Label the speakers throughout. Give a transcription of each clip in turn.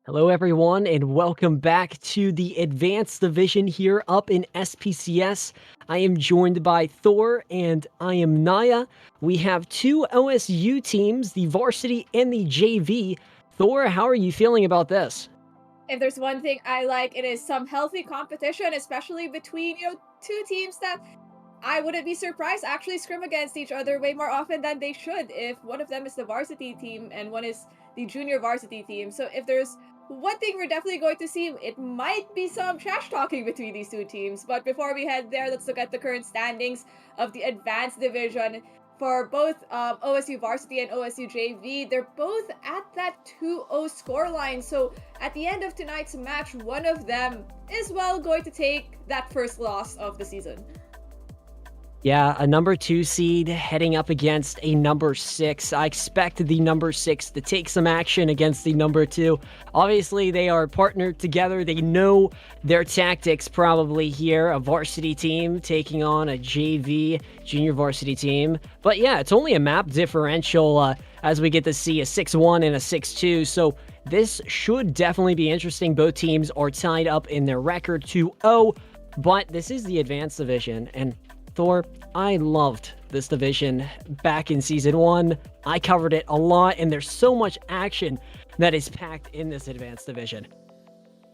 Speaker 1: Hello, everyone, and welcome back to the Advanced Division here up in SPCS. I am joined by Thor and I am Naya. We have two OSU teams, the Varsity and the JV. Thor, how are you feeling about this?
Speaker 2: If there's one thing I like, it is some healthy competition, especially between, two teams that I wouldn't be surprised actually scrim against each other way more often than they should if one of them is the varsity team and one is the junior varsity team. So if there's one thing we're definitely going to see, it might be some trash talking between these two teams. But before we head there, let's look at the current standings of the advanced division for both OSU varsity and OSU JV. They're both at that 2-0 scoreline. So at the end of tonight's match, one of them is well going to take that first loss of the season.
Speaker 1: Yeah, a number 2 seed heading up against a number 6. I expect the number 6 to take some action against the number 2. Obviously, they are partnered together. They know their tactics probably here. A varsity team taking on a JV junior varsity team. But yeah, it's only a map differential as we get to see a 6-1 and a 6-2. So this should definitely be interesting. Both teams are tied up in their record 2-0. But this is the advanced division, and Thor, I loved this division back in Season 1. I covered it a lot, and there's so much action that is packed in this advanced division.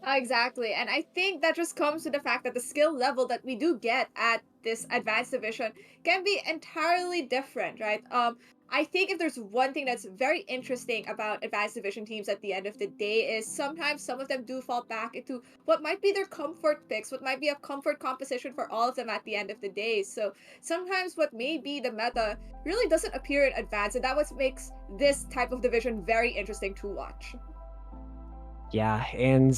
Speaker 2: Exactly. And I think that just comes to the fact that the skill level that we do get at this advanced division can be entirely different, right? I think if there's one thing that's very interesting about advanced division teams at the end of the day is sometimes some of them do fall back into what might be their comfort picks, what might be a comfort composition for all of them at the end of the day. So sometimes what may be the meta really doesn't appear in advance, and that what makes this type of division very interesting to watch.
Speaker 1: Yeah, and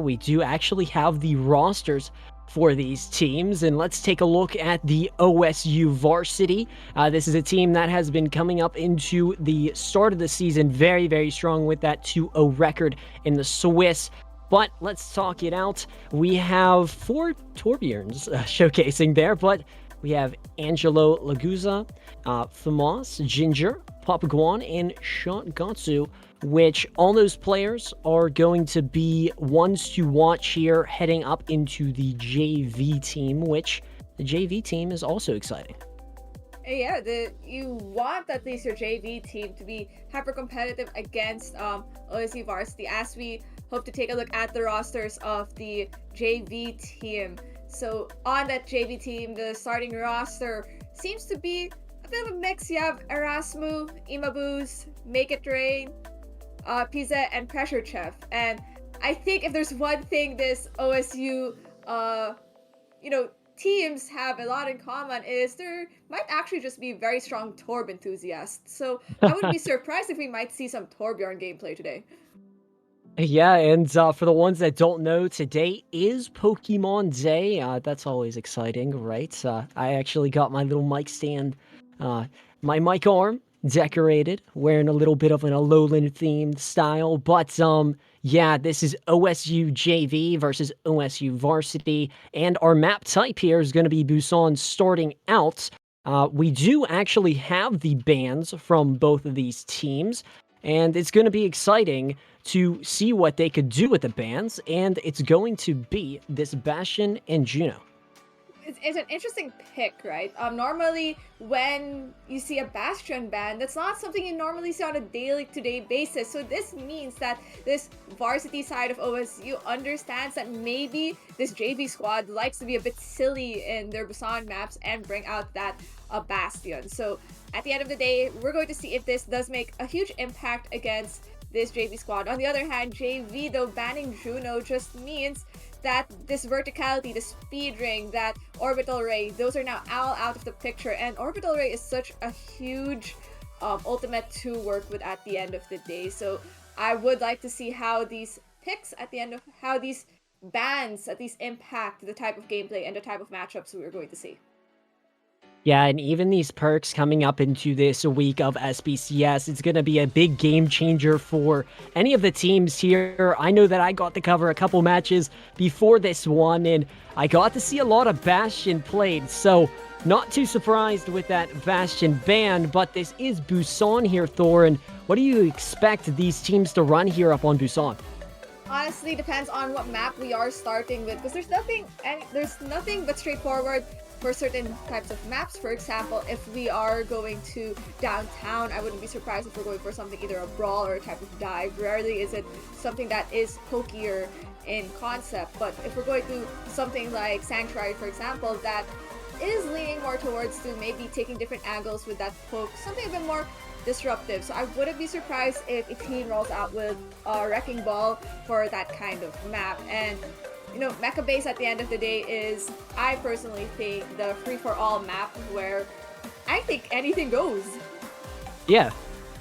Speaker 1: we do actually have the rosters for these teams, and let's take a look at the OSU varsity. This is a team that has been coming up into the start of the season very, very strong with that 2-0 record in the Swiss. But let's talk it out. We have four Torbjorns showcasing there, but we have Angelo Laguza, Famas, Ginger, Papaguan, and Shotgatsu, which all those players are going to be ones to watch here heading up into the JV team, which the JV team is also exciting.
Speaker 2: Yeah, you want at least your JV team to be hyper competitive against OSU Varsity as we hope to take a look at the rosters of the JV team. So on that JV team, the starting roster seems to be a bit of a mix. You have Erasmu, Imabuz, Make It Rain, Pizza, and Pressure Chef. And I think if there's one thing this OSU teams have a lot in common is there might actually just be very strong Torb enthusiasts. So I wouldn't be surprised if we might see some Torbjorn gameplay today.
Speaker 1: Yeah, and for the ones that don't know, today is Pokemon Day. That's always exciting, right? I actually got my little mic stand, uh, my mic arm decorated, wearing a little bit of an Alolan themed style. But yeah, this is OSU JV versus OSU Varsity, and our map type here is going to be Busan starting out. We do actually have the bans from both of these teams, and it's going to be exciting to see what they could do with the bans, and it's going to be this Bastion and Juno.
Speaker 2: It's an interesting pick, right? Normally when you see a Bastion ban, that's not something you normally see on a daily to day basis. So this means that this varsity side of OSU understands that maybe this JV squad likes to be a bit silly in their Busan maps and bring out that Bastion. So at the end of the day, we're going to see if this does make a huge impact against this JV squad. On the other hand, JV though banning Juno just means that this verticality, the speed ring, that orbital ray, those are now all out of the picture. And orbital ray is such a huge ultimate to work with at the end of the day. So I would like to see how these picks at the end of how these bans at least impact the type of gameplay and the type of matchups we're going to see.
Speaker 1: Yeah, and even these perks coming up into this week of SPCS, it's going to be a big game changer for any of the teams here. I know that I got to cover a couple matches before this one, and I got to see a lot of Bastion played, so not too surprised with that Bastion ban, but this is Busan here, Thor, and what do you expect these teams to run here up on Busan?
Speaker 2: Honestly, depends on what map we are starting with, because there's nothing but straightforward for certain types of maps. For example, if we are going to downtown, I wouldn't be surprised if we're going for something either a brawl or a type of dive. Rarely is it something that is pokier in concept, but if we're going to something like Sanctuary, for example, that is leaning more towards to maybe taking different angles with that poke, something a bit more disruptive. So I wouldn't be surprised if a team rolls out with a Wrecking Ball for that kind of map. And Mecha Base at the end of the day is, I personally think, the free-for-all map where I think anything goes.
Speaker 1: Yeah,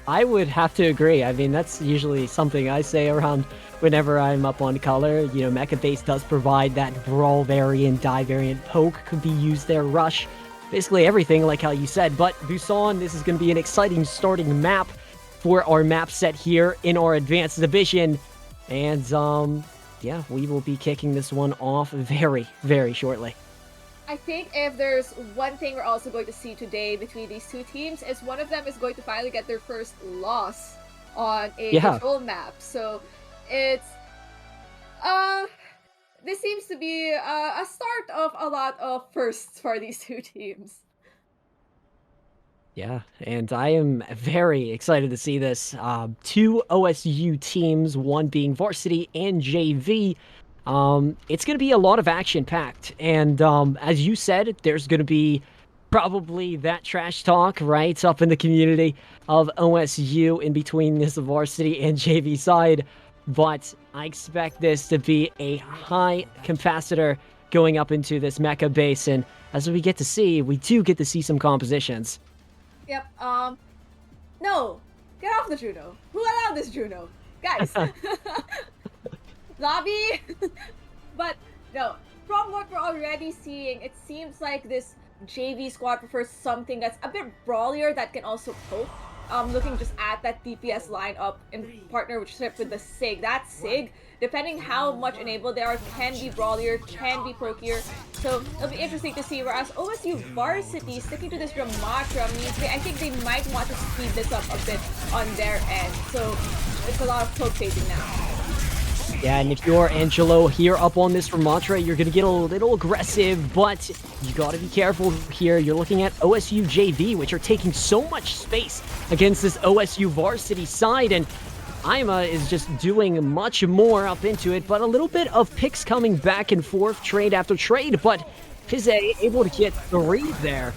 Speaker 1: I would have to agree. I mean, that's usually something I say around whenever I'm up on color. Mecha Base does provide that brawl variant, die variant, poke could be used there, rush, basically everything like how you said. But Busan, this is going to be an exciting starting map for our map set here in our advanced division. And, yeah, we will be kicking this one off very, very shortly.
Speaker 2: I think if there's one thing we're also going to see today between these two teams is one of them is going to finally get their first loss on a
Speaker 1: Yeah.
Speaker 2: control map. So it's uh this seems to be a start of a lot of firsts for these two teams.
Speaker 1: Yeah, and I am very excited to see this. Two OSU teams, one being varsity and JV. It's going to be a lot of action packed. And as you said, there's going to be probably that trash talk, right, up in the community of OSU in between this varsity and JV side. But I expect this to be a high capacitor going up into this mecha base. And as we get to see, we do get to see some compositions.
Speaker 2: Yep. No, get off the Juno. Who allowed this Juno, guys? Lobby. But no, from what we're already seeing, it seems like this JV squad prefers something that's a bit brawlier that can also poke. Looking just at that DPS lineup in partnership with the Sig. That Sig, depending how much enabled they are, can be brawlier, can be pokier. So it'll be interesting to see. Whereas OSU Varsity, sticking to this Ramatra, means I think they might want to speed this up a bit on their end. So it's a lot of poke chasing now.
Speaker 1: Yeah, and if you're Angelo here up on this Ramatra, you're going to get a little aggressive, but you got to be careful here. You're looking at OSU JV, which are taking so much space against this OSU varsity side, and Ima is just doing much more up into it, but a little bit of picks coming back and forth, trade after trade, but Fize able to get 3 there.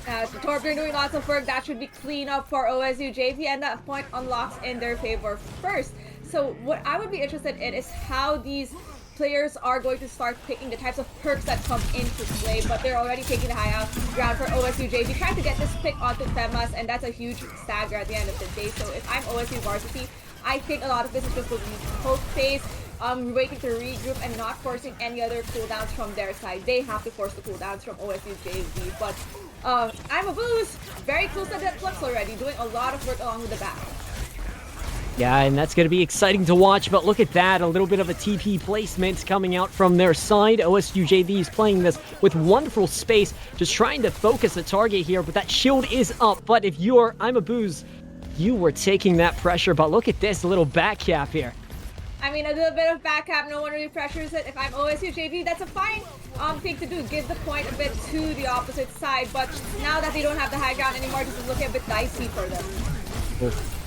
Speaker 2: Torbjorn doing lots of work. That should be clean up for OSU JV, and that point unlocks in their favor first. So what I would be interested in is how these players are going to start picking the types of perks that come into play, but they're already taking the high out ground for OSU JV, trying to get this pick onto Femas, and that's a huge stagger at the end of the day. So if I'm OSU Varsity, I think a lot of this is just going to be poke phase, waiting to regroup and not forcing any other cooldowns from their side. They have to force the cooldowns from OSU JV, but I'm a boost, very close to that flux already, doing a lot of work along with the back.
Speaker 1: Yeah, and that's going to be exciting to watch, but look at that, a little bit of a TP placement coming out from their side. OSU JV is playing this with wonderful space, just trying to focus the target here, but that shield is up. But if you're I'm a booze, you were taking that pressure, but look at this little back cap here.
Speaker 2: I mean, a little bit of back cap, no one really pressures it. If I'm OSU JV, that's a fine thing to do. Give the point a bit to the opposite side, but now that they don't have the high ground anymore, this is looking a bit dicey for them.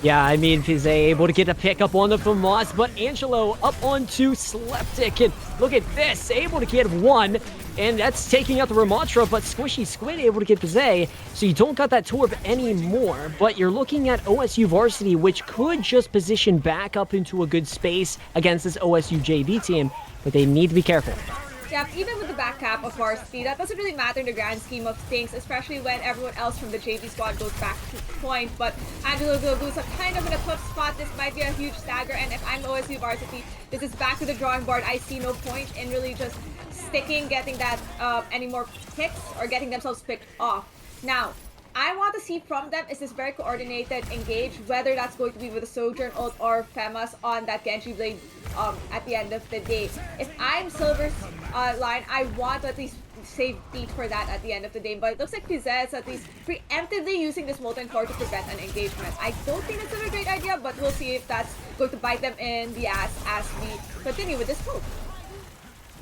Speaker 1: Yeah, I mean, Fize able to get a pick up on the FAMAS, but Angelo up onto Sleptic, and look at this, able to get 1, and that's taking out the Ramatra, but Squishy Squid able to get Fize, so you don't got that Torb anymore, but you're looking at OSU Varsity, which could just position back up into a good space against this OSU JV team, but they need to be careful.
Speaker 2: Yeah, even with the back cap of Varsity, that doesn't really matter in the grand scheme of things, especially when everyone else from the JV squad goes back to point. But Angelo Gogu's kind of in a tough spot. This might be a huge stagger, and if I'm OSU Varsity, this is back to the drawing board. I see no point in really just sticking, getting that any more picks, or getting themselves picked off. Now, I want to see from them is this very coordinated engage, whether that's going to be with a Sojourn ult or Femas on that Genji Blade at the end of the day. If I'm Silver's line, I want to at least save beat for that at the end of the day. But it looks like Pizza is at least preemptively using this Molten Core to prevent an engagement. I don't think that's a great idea, but we'll see if that's going to bite them in the ass as we continue with this move.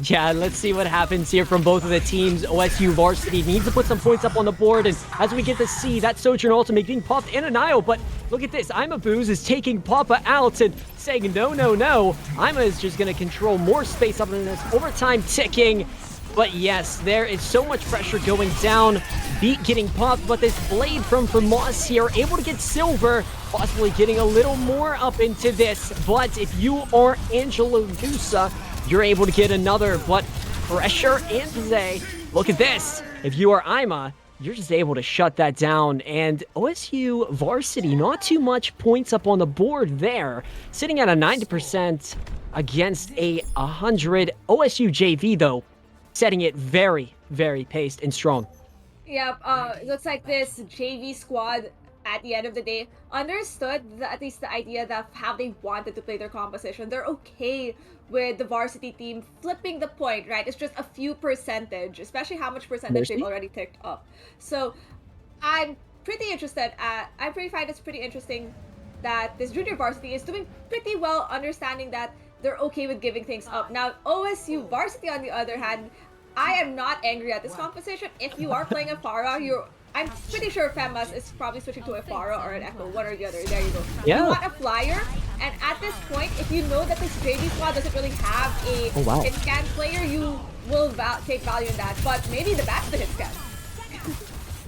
Speaker 1: Yeah, let's see what happens here from both of the teams. OSU Varsity needs to put some points up on the board, and as we get to see that Sojourn ultimate being popped in Anio, but look at this, Ima Booz is taking Papa out and saying no, no, no. Ima is just going to control more space up in this overtime ticking. But yes, there is so much pressure going down. Beat getting popped, but this blade from Moss here, able to get silver, possibly getting a little more up into this. But if you are Angela Gusa, you're able to get another, but pressure and Zay. Look at this. If you are Ima, you're just able to shut that down. And OSU Varsity, not too much points up on the board there. Sitting at a 90% against a 100. OSU JV, though, setting it very, very paced and strong.
Speaker 2: Yep, it looks like this JV squad at the end of the day understood at least the idea that how they wanted to play their composition. They're okay with the varsity team flipping the point, right? It's just a few percentage, especially how much percentage they've already ticked up. So I'm pretty interested I find it's pretty interesting that this junior varsity is doing pretty well, understanding that they're okay with giving things up. Now, OSU varsity, on the other hand, I am not angry at this composition. If you are playing a Pharah, I'm pretty sure Femas is probably switching to a Pharah or an Echo, one or the other. There you go.
Speaker 1: Yeah.
Speaker 2: You want a flyer, and at this point, if you know that this JV squad doesn't really have a hit scan player, you will take value in that. But maybe that's the hit scan.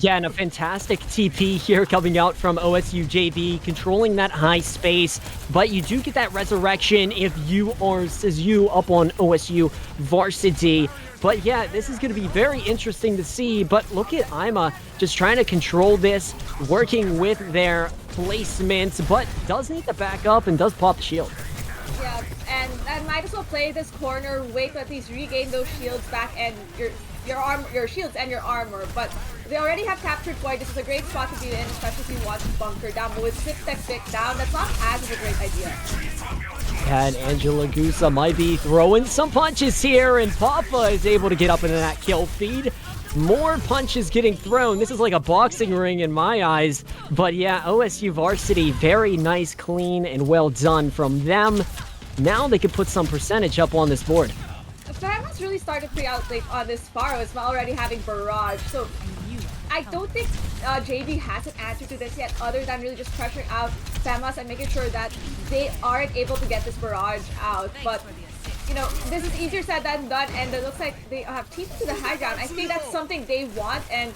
Speaker 1: Yeah, and a fantastic TP here coming out from OSU JV, controlling that high space. But you do get that resurrection if you are Sizu up on OSU Varsity. But yeah, this is going to be very interesting to see. But look at Ima just trying to control this, working with their placements, but does need to back up and does pop the shield.
Speaker 2: Yeah, and might as well play this corner, wait to at least regain those shields back and your shields and your armor. But they already have captured point. This is a great spot to be in, especially if you want to bunker down. But with 6 tech stick down, that's not as of a great idea.
Speaker 1: And Angela Gusa might be throwing some punches here, and Papa is able to get up into that kill feed. More punches getting thrown. This is like a boxing ring in my eyes. But yeah, OSU Varsity, very nice, clean, and well done from them. Now they can put some percentage up on this board.
Speaker 2: Fairmont really started pretty out late on this Pharaoh as well, already having Barrage. So I don't think JV has an answer to this yet, other than really just pressuring out Femas and making sure that they aren't able to get this Barrage out. But, you know, this is easier said than done, and it looks like they have TP to the high ground. I think that's something they want, and,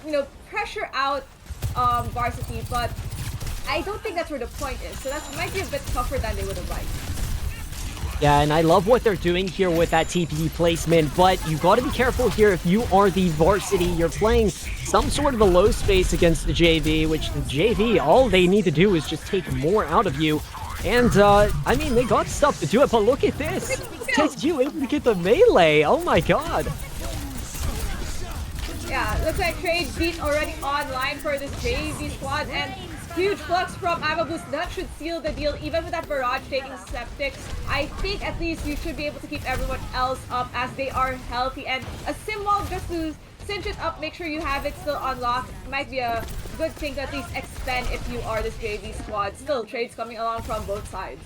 Speaker 2: you know, pressure out Varsity, but I don't think that's where the point is. So that might be a bit tougher than they would have liked.
Speaker 1: Yeah, and I love what they're doing here with that TP placement, but you got to be careful here if you are the Varsity. You're playing some sort of a low space against the JV, which the JV, all they need to do is just take more out of you. And, I mean, they got stuff to do it, but look at this. Takes you able to get the melee. Oh my god.
Speaker 2: Yeah, looks like trade beat already online for this JV squad, and huge flux from Amabus. That should seal the deal, even with that Barrage taking Septics. I think at least you should be able to keep everyone else up as they are healthy, and a symbol just to cinch it up, make sure you have it still unlocked. Might be a good thing to at least extend if you are this JV squad. Still, trades coming along from both sides.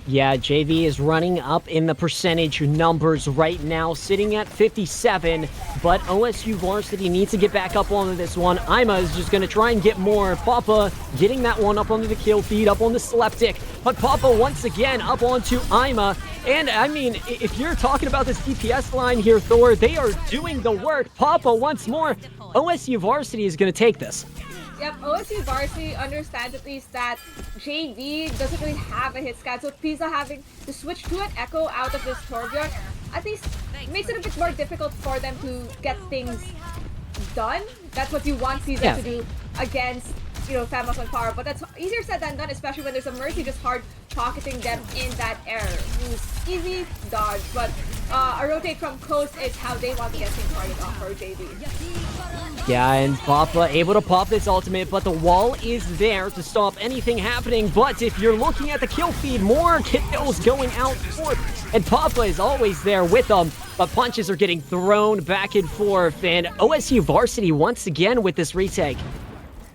Speaker 1: Yeah, JV is running up in the percentage numbers right now, sitting at 57, but OSU Varsity needs to get back up onto this one. Ima is just going to try and get more. Papa getting that one up onto the kill feed, up on the Seleptic, but Papa once again up onto Ima. And, I mean, if you're talking about this DPS line here, Thor, they are doing the work. Papa once more. OSU Varsity is going to take this.
Speaker 2: Yep, OSU Varsity understands at least that JV doesn't really have a hit scan, so Pizza having to switch to an Echo out of this Torbjorn at least makes it a bit more difficult for them to get things done. That's what you want Pizza to do against, you know, Femas on Power, but that's easier said than done, especially when there's a Mercy just hard pocketing them in that air. Easy dodge, but a rotate from Coast is how they want to get things started off for JV.
Speaker 1: Yeah, and Papa able to pop this ultimate, but the wall is there to stop anything happening. But if you're looking at the kill feed, more kills going out forth, and Papa is always there with them. but punches are getting thrown back and forth, and OSU Varsity once again with this retake.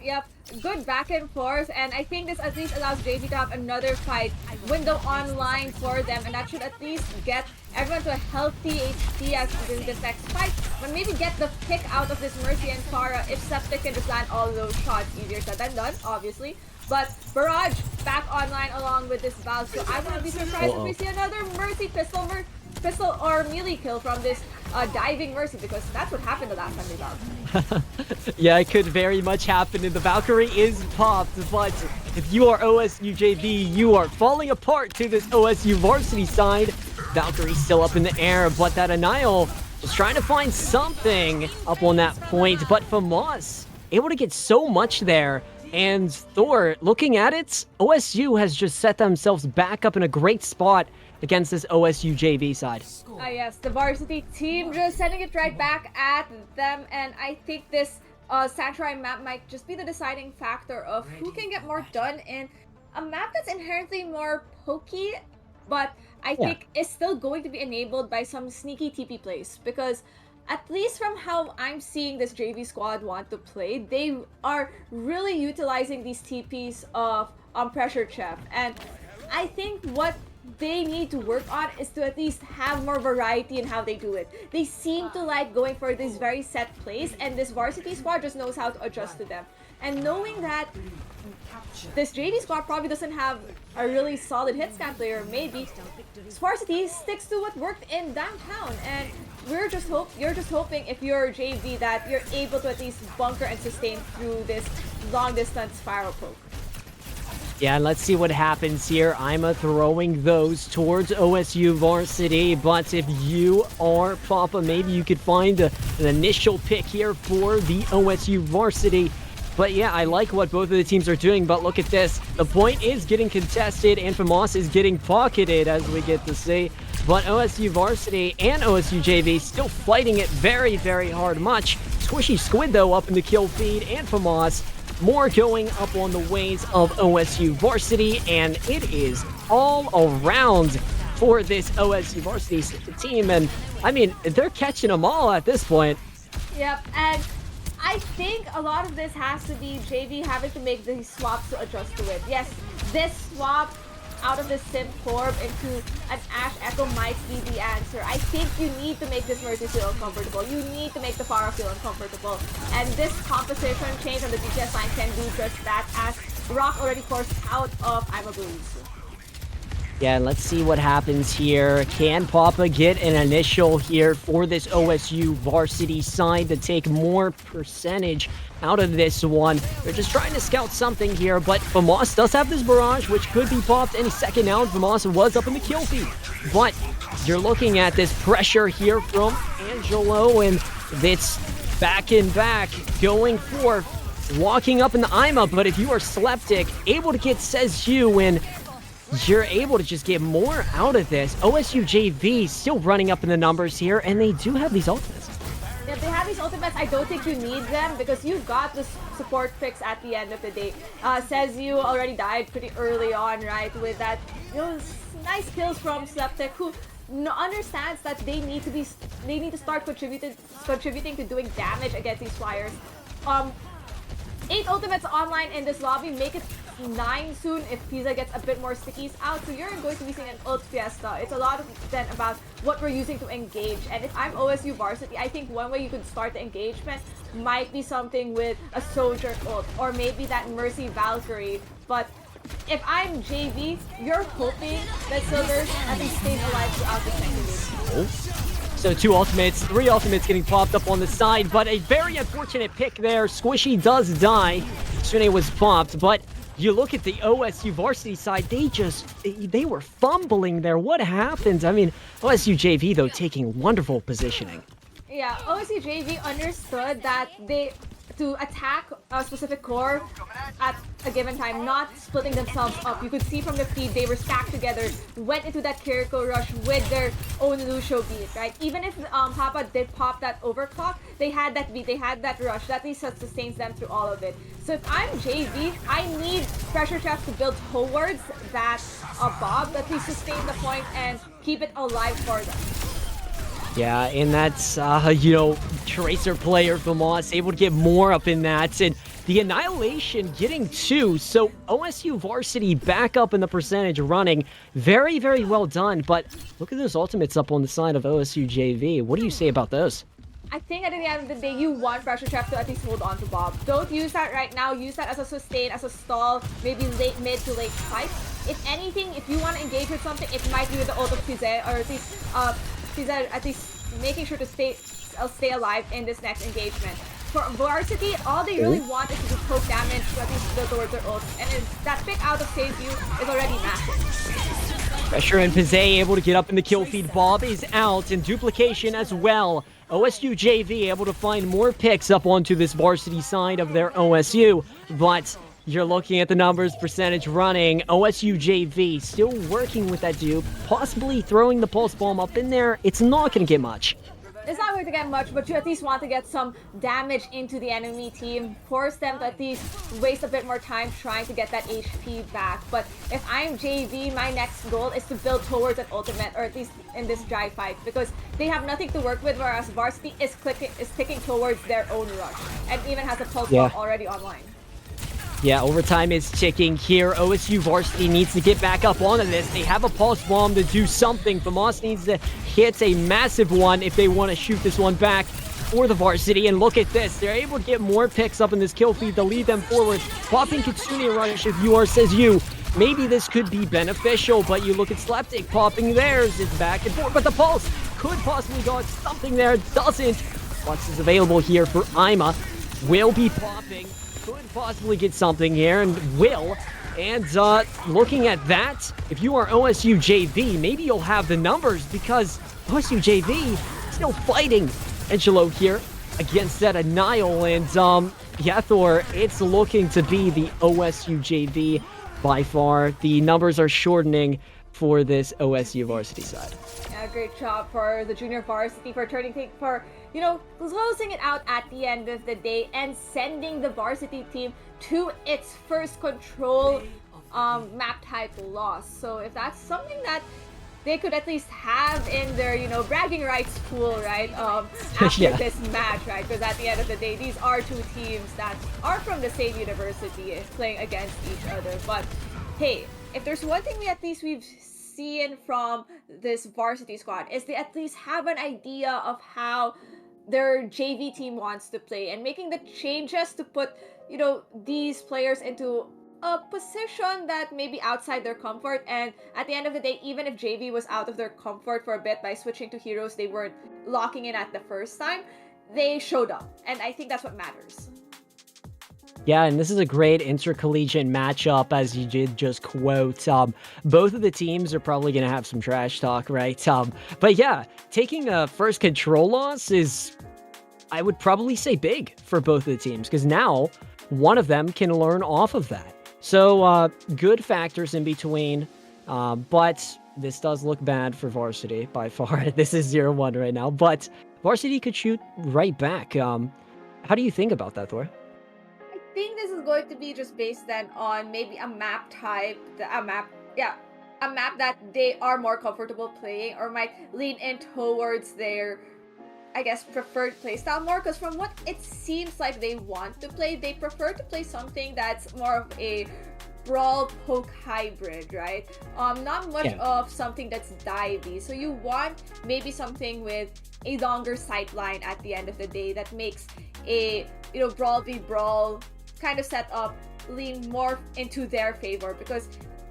Speaker 2: Yep, good back and forth, and I think this at least allows JV to have another fight window online for them, and that should at least get everyone to a healthy HP as this next fight, but maybe get the pick out of this Mercy and Farah if Septic can just land all those shots. Easier said than done, obviously. But Barrage back online along with this Valve, so I wouldn't be surprised if we see another Mercy pistol or melee kill from this diving Mercy, because that's what happened the last time they Valve.
Speaker 1: Yeah, it could very much happen, and the Valkyrie is popped, but if you are OSU JV, you are falling apart to this OSU Varsity side. Valkyrie's still up in the air, but that Anile is trying to find something up on that point, but Famas able to get so much there. And Thor, looking at it, OSU has just set themselves back up in a great spot against this OSU JV side.
Speaker 2: Yes, the Varsity team just sending it right back at them, and I think this Sanctuary map might just be the deciding factor of who can get more done in a map that's inherently more pokey, but I think is still going to be enabled by some sneaky TP plays, because at least from how I'm seeing this JV squad want to play, they are really utilizing these TPs of Pressure Chef. And I think what they need to work on is to at least have more variety in how they do it. They seem to like going for these very set plays, and this Varsity squad just knows how to adjust to them. And knowing that this JV squad probably doesn't have a really solid hit scan player, maybe Varsity sticks to what worked in downtown, and you're just hoping if you're JV that you're able to at least bunker and sustain through this long distance spiral poke.
Speaker 1: Yeah, let's see what happens here. I'm throwing those towards OSU Varsity, but if you are Papa, maybe you could find an initial pick here for the OSU Varsity. But yeah, I like what both of the teams are doing, but look at this. The point is getting contested, and Famas is getting pocketed, as we get to see. But OSU Varsity and OSU JV still fighting it very, very hard. Much Squishy Squid, though, up in the kill feed, and Famas more going up on the ways of OSU Varsity, and it is all around for this OSU Varsity team. And, I mean, they're catching them all at this point.
Speaker 2: Yep, and I think a lot of this has to be JV having to make these swaps to adjust to it. Yes, this swap out of the Sim Corp into an Ash Echo might be the answer. I think you need to make this Mercy feel uncomfortable. You need to make the Farah feel uncomfortable. And this composition change on the DPS line can do just that, as Rock already forced out of I'm a Booze.
Speaker 1: Yeah, let's see what happens here. Can Papa get an initial here for this OSU Varsity side to take more percentage out of this one? They're just trying to scout something here, but Famas does have this barrage, which could be popped any second now. Famas was up in the kill feed, but you're looking at this pressure here from Angelo, and it's back and back, going forth, walking up in the IMA, but if you are Sleptic, able to get Says You, and you're able to just get more out of this. OSU JV still running up in the numbers here, and they do have these ultimates.
Speaker 2: If they have these ultimates, I don't think you need them, because you've got the support picks at the end of the day. Says You already died pretty early on, right? With that, nice kills from Sleptic, who understands that they need to start contributing to doing damage against these flyers. 8 ultimates online in this lobby, make it 9 soon if Pizza gets a bit more stickies out, so you're going to be seeing an ult fiesta. It's a lot then about what we're using to engage, and if I'm OSU Varsity, I think one way you could start the engagement might be something with a Soldier ult, or maybe that Mercy Valkyrie, but if I'm JV, you're hoping that Silver at least stays alive throughout the second game.
Speaker 1: So 2 ultimates, 3 ultimates getting popped up on the side, but a very unfortunate pick there. Squishy does die. Shune was popped, but you look at the OSU Varsity side, they were fumbling there. What happened? I mean, OSU JV, though, taking wonderful positioning.
Speaker 2: Yeah, OSU JV understood that to attack a specific core at a given time, not splitting themselves up. You could see from the feed they were stacked together, went into that Kiriko rush with their own Lucio beat, right? Even if Papa did pop that overclock, they had that beat, they had that rush, that at least sustains them through all of it. So if I'm JV, I need Pressure Chef to build towards that Bob, at least sustain the point and keep it alive for them.
Speaker 1: Yeah, and that's, Tracer player from Moss able to get more up in that. And the Annihilation getting 2. So OSU Varsity back up in the percentage running. Very, very well done. But look at those ultimates up on the side of OSU JV. What do you say about those?
Speaker 2: I think at the end of the day, you want Pressure Chef to at least hold on to Bob. Don't use that right now. Use that as a sustain, as a stall, maybe late mid to late fight. If anything, if you want to engage with something, it might be with the ult of Fize, or at least Fize at least making sure to stay alive in this next engagement. For Varsity, all they really want is to do poke damage to at least build towards their ult, and that pick out of save you is already massive.
Speaker 1: Pressure and Pize able to get up in the kill feed. Bob is out, and duplication as well. OSU JV able to find more picks up onto this Varsity side of their OSU, but you're looking at the numbers, percentage running. OSU JV still working with that dupe, possibly throwing the pulse bomb up in there. It's not going to get much.
Speaker 2: It's not going to get much, but you at least want to get some damage into the enemy team. Force them to at least waste a bit more time trying to get that HP back. But if I'm JV, my next goal is to build towards an ultimate, or at least in this dry fight, because they have nothing to work with, whereas Varsity is ticking towards their own rush, and even has a pulse bomb already online.
Speaker 1: Yeah, overtime is ticking here. OSU Varsity needs to get back up onto this. They have a pulse bomb to do something. Famas needs to hit a massive one if they want to shoot this one back for the Varsity. And look at this. They're able to get more picks up in this kill feed to lead them forward. Popping Kitsune Rush if you are, says you. Maybe this could be beneficial, but you look at Slapdick popping theirs. It's back and forth, but the pulse could possibly got something there. Doesn't. Flux is available here for Ima. Will be popping. Could possibly get something here, and will. And looking at that, if you are OSU JV, maybe you'll have the numbers, because OSU JV still fighting Angelo here against that Annihil. And yeah, Thor, it's looking to be the OSU JV by far. The numbers are shortening for this OSU Varsity side.
Speaker 2: Yeah, great job for the junior Varsity for closing it out at the end of the day and sending the Varsity team to its first control map type loss. So if that's something that they could at least have in their, bragging rights pool, right? After this match, right? Because at the end of the day, these are two teams that are from the same university playing against each other. But hey, if there's one thing we've seen from this Varsity squad, is they at least have an idea of how their JV team wants to play, and making the changes to put, these players into a position that may be outside their comfort. And at the end of the day, even if JV was out of their comfort for a bit by switching to heroes they weren't locking in at the first time, they showed up, and I think that's what matters.
Speaker 1: Yeah, and this is a great intercollegiate matchup, as you did just quote. Both of the teams are probably going to have some trash talk, right? But yeah, taking a first control loss is, I would probably say, big for both of the teams, because now one of them can learn off of that. So good factors in between, but this does look bad for Varsity by far. This is 0-1 right now, but Varsity could shoot right back. How do you think about that, Thor?
Speaker 2: I think this is going to be just based then on maybe a map type, a map that they are more comfortable playing, or might lean in towards their, I guess, preferred playstyle more. Because from what it seems like they want to play, they prefer to play something that's more of a brawl poke hybrid, right? Not much of something that's divey. So you want maybe something with a longer sight line at the end of the day that makes a brawl v brawl kind of setup lean more into their favor. Because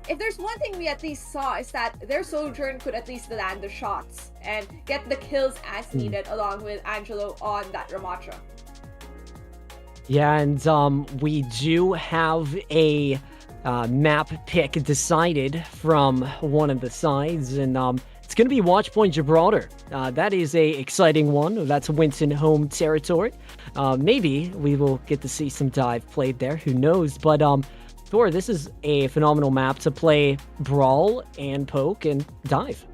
Speaker 2: if there's one thing we at least saw, is that their Sojourn could at least land the shots and get the kills as needed, along with Angelo on that Ramatra.
Speaker 1: Yeah, and we do have a map pick decided from one of the sides, and it's going to be Watchpoint Gibraltar. That is a exciting one. That's Winston home territory. Maybe we will get to see some dive played there. Who knows? But Thor, this is a phenomenal map to play brawl and poke and dive.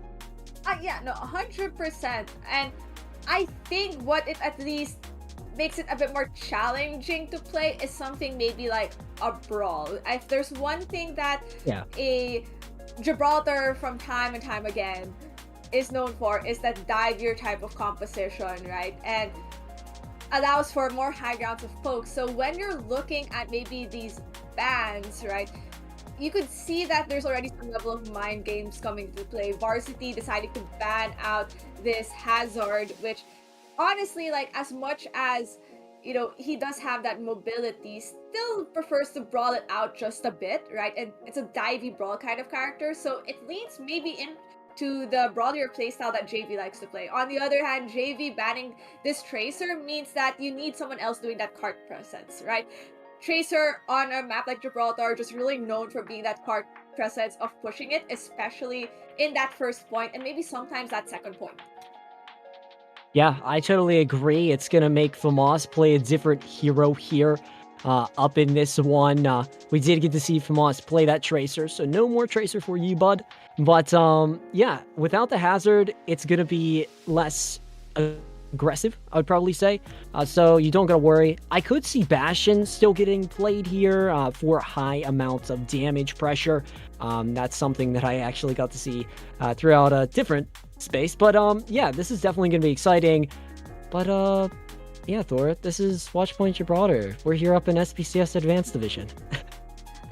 Speaker 2: Yeah, no, 100%. And I think what it at least makes it a bit more challenging to play is something maybe like a brawl. If there's one thing that a Gibraltar from time and time again is known for is that divier type of composition, right? And allows for more high grounds of poke. So when you're looking at maybe these bans, right, you could see that there's already some level of mind games coming to play. Varsity deciding to ban out this Hazard, which honestly, like, as much as he does have that mobility, still prefers to brawl it out just a bit, right? And it's a divey brawl kind of character, so it leans maybe into the brawlier playstyle that JV likes to play. On the other hand, JV banning this Tracer means that you need someone else doing that cart presence, right? Tracer on a map like Gibraltar just really known for being that cart presence of pushing it, especially in that first point and maybe sometimes that second point.
Speaker 1: Yeah, I totally agree. It's gonna make FAMAS play a different hero here. Up in this one, we did get to see FAMAS play that Tracer, so no more Tracer for you, bud. But yeah, without the Hazard, it's gonna be less aggressive, I would probably say. So you don't gotta worry. I could see Bastion still getting played here for high amounts of damage pressure. That's something that I actually got to see throughout a different space. But yeah, this is definitely gonna be exciting. But yeah, Thor, this is Watchpoint Gibraltar. We're here up in SPCS Advanced Division.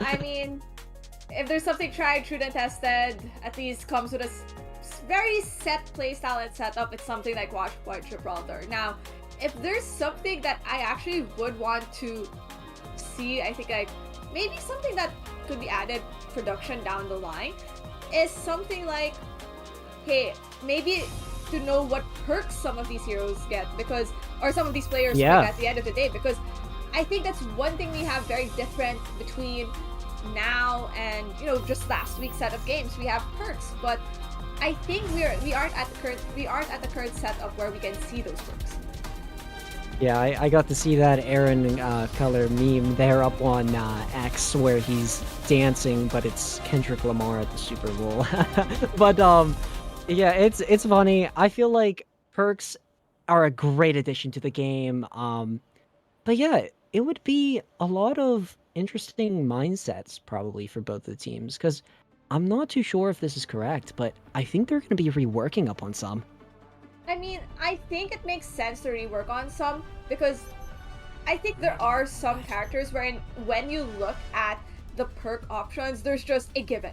Speaker 2: I mean, if there's something tried, true, and tested, at least comes with a very set playstyle and setup, it's something like Watchpoint Gibraltar. Now, if there's something that I actually would want to see, I think like maybe something that could be added production down the line is something like, hey, maybe to know what perks some of these heroes get, because or some of these players pick at the end of the day, because I think that's one thing we have very different between now and just last week's set of games. We have perks, but I think we aren't at the current setup where we can see those perks.
Speaker 1: Yeah, I got to see that Aaron color meme there up on X where he's dancing, but it's Kendrick Lamar at the Super Bowl. But yeah, it's funny. I feel like perks are a great addition to the game. But yeah, it would be a lot of interesting mindsets probably for both the teams, because I'm not too sure if this is correct, but I think they're going to be reworking up on some.
Speaker 2: I mean, I think it makes sense to rework on some, because I think there are some characters wherein when you look at the perk options, there's just a given,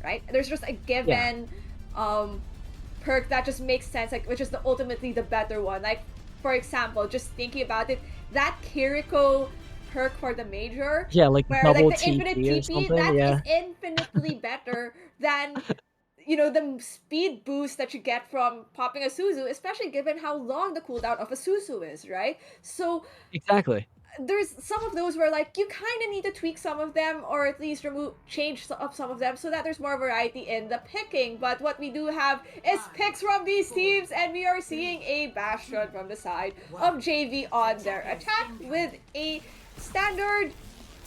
Speaker 2: right? There's just a given perk that just makes sense, like, which is ultimately the better one. Like, for example, just thinking about it, that Kiriko perk for the Major,
Speaker 1: Yeah, like
Speaker 2: where
Speaker 1: double
Speaker 2: like the infinite
Speaker 1: TP or
Speaker 2: TP,
Speaker 1: something,
Speaker 2: that
Speaker 1: yeah.
Speaker 2: is infinitely better than the speed boost that you get from popping a Suzu, especially given how long the cooldown of a Suzu is, right? So
Speaker 1: Exactly.
Speaker 2: there's some of those where like you kind of need to tweak some of them, or at least change up some of them so that there's more variety in the picking. But what we do have is picks from these teams, and we are seeing a Bastion from the side of JV on their attack with a standard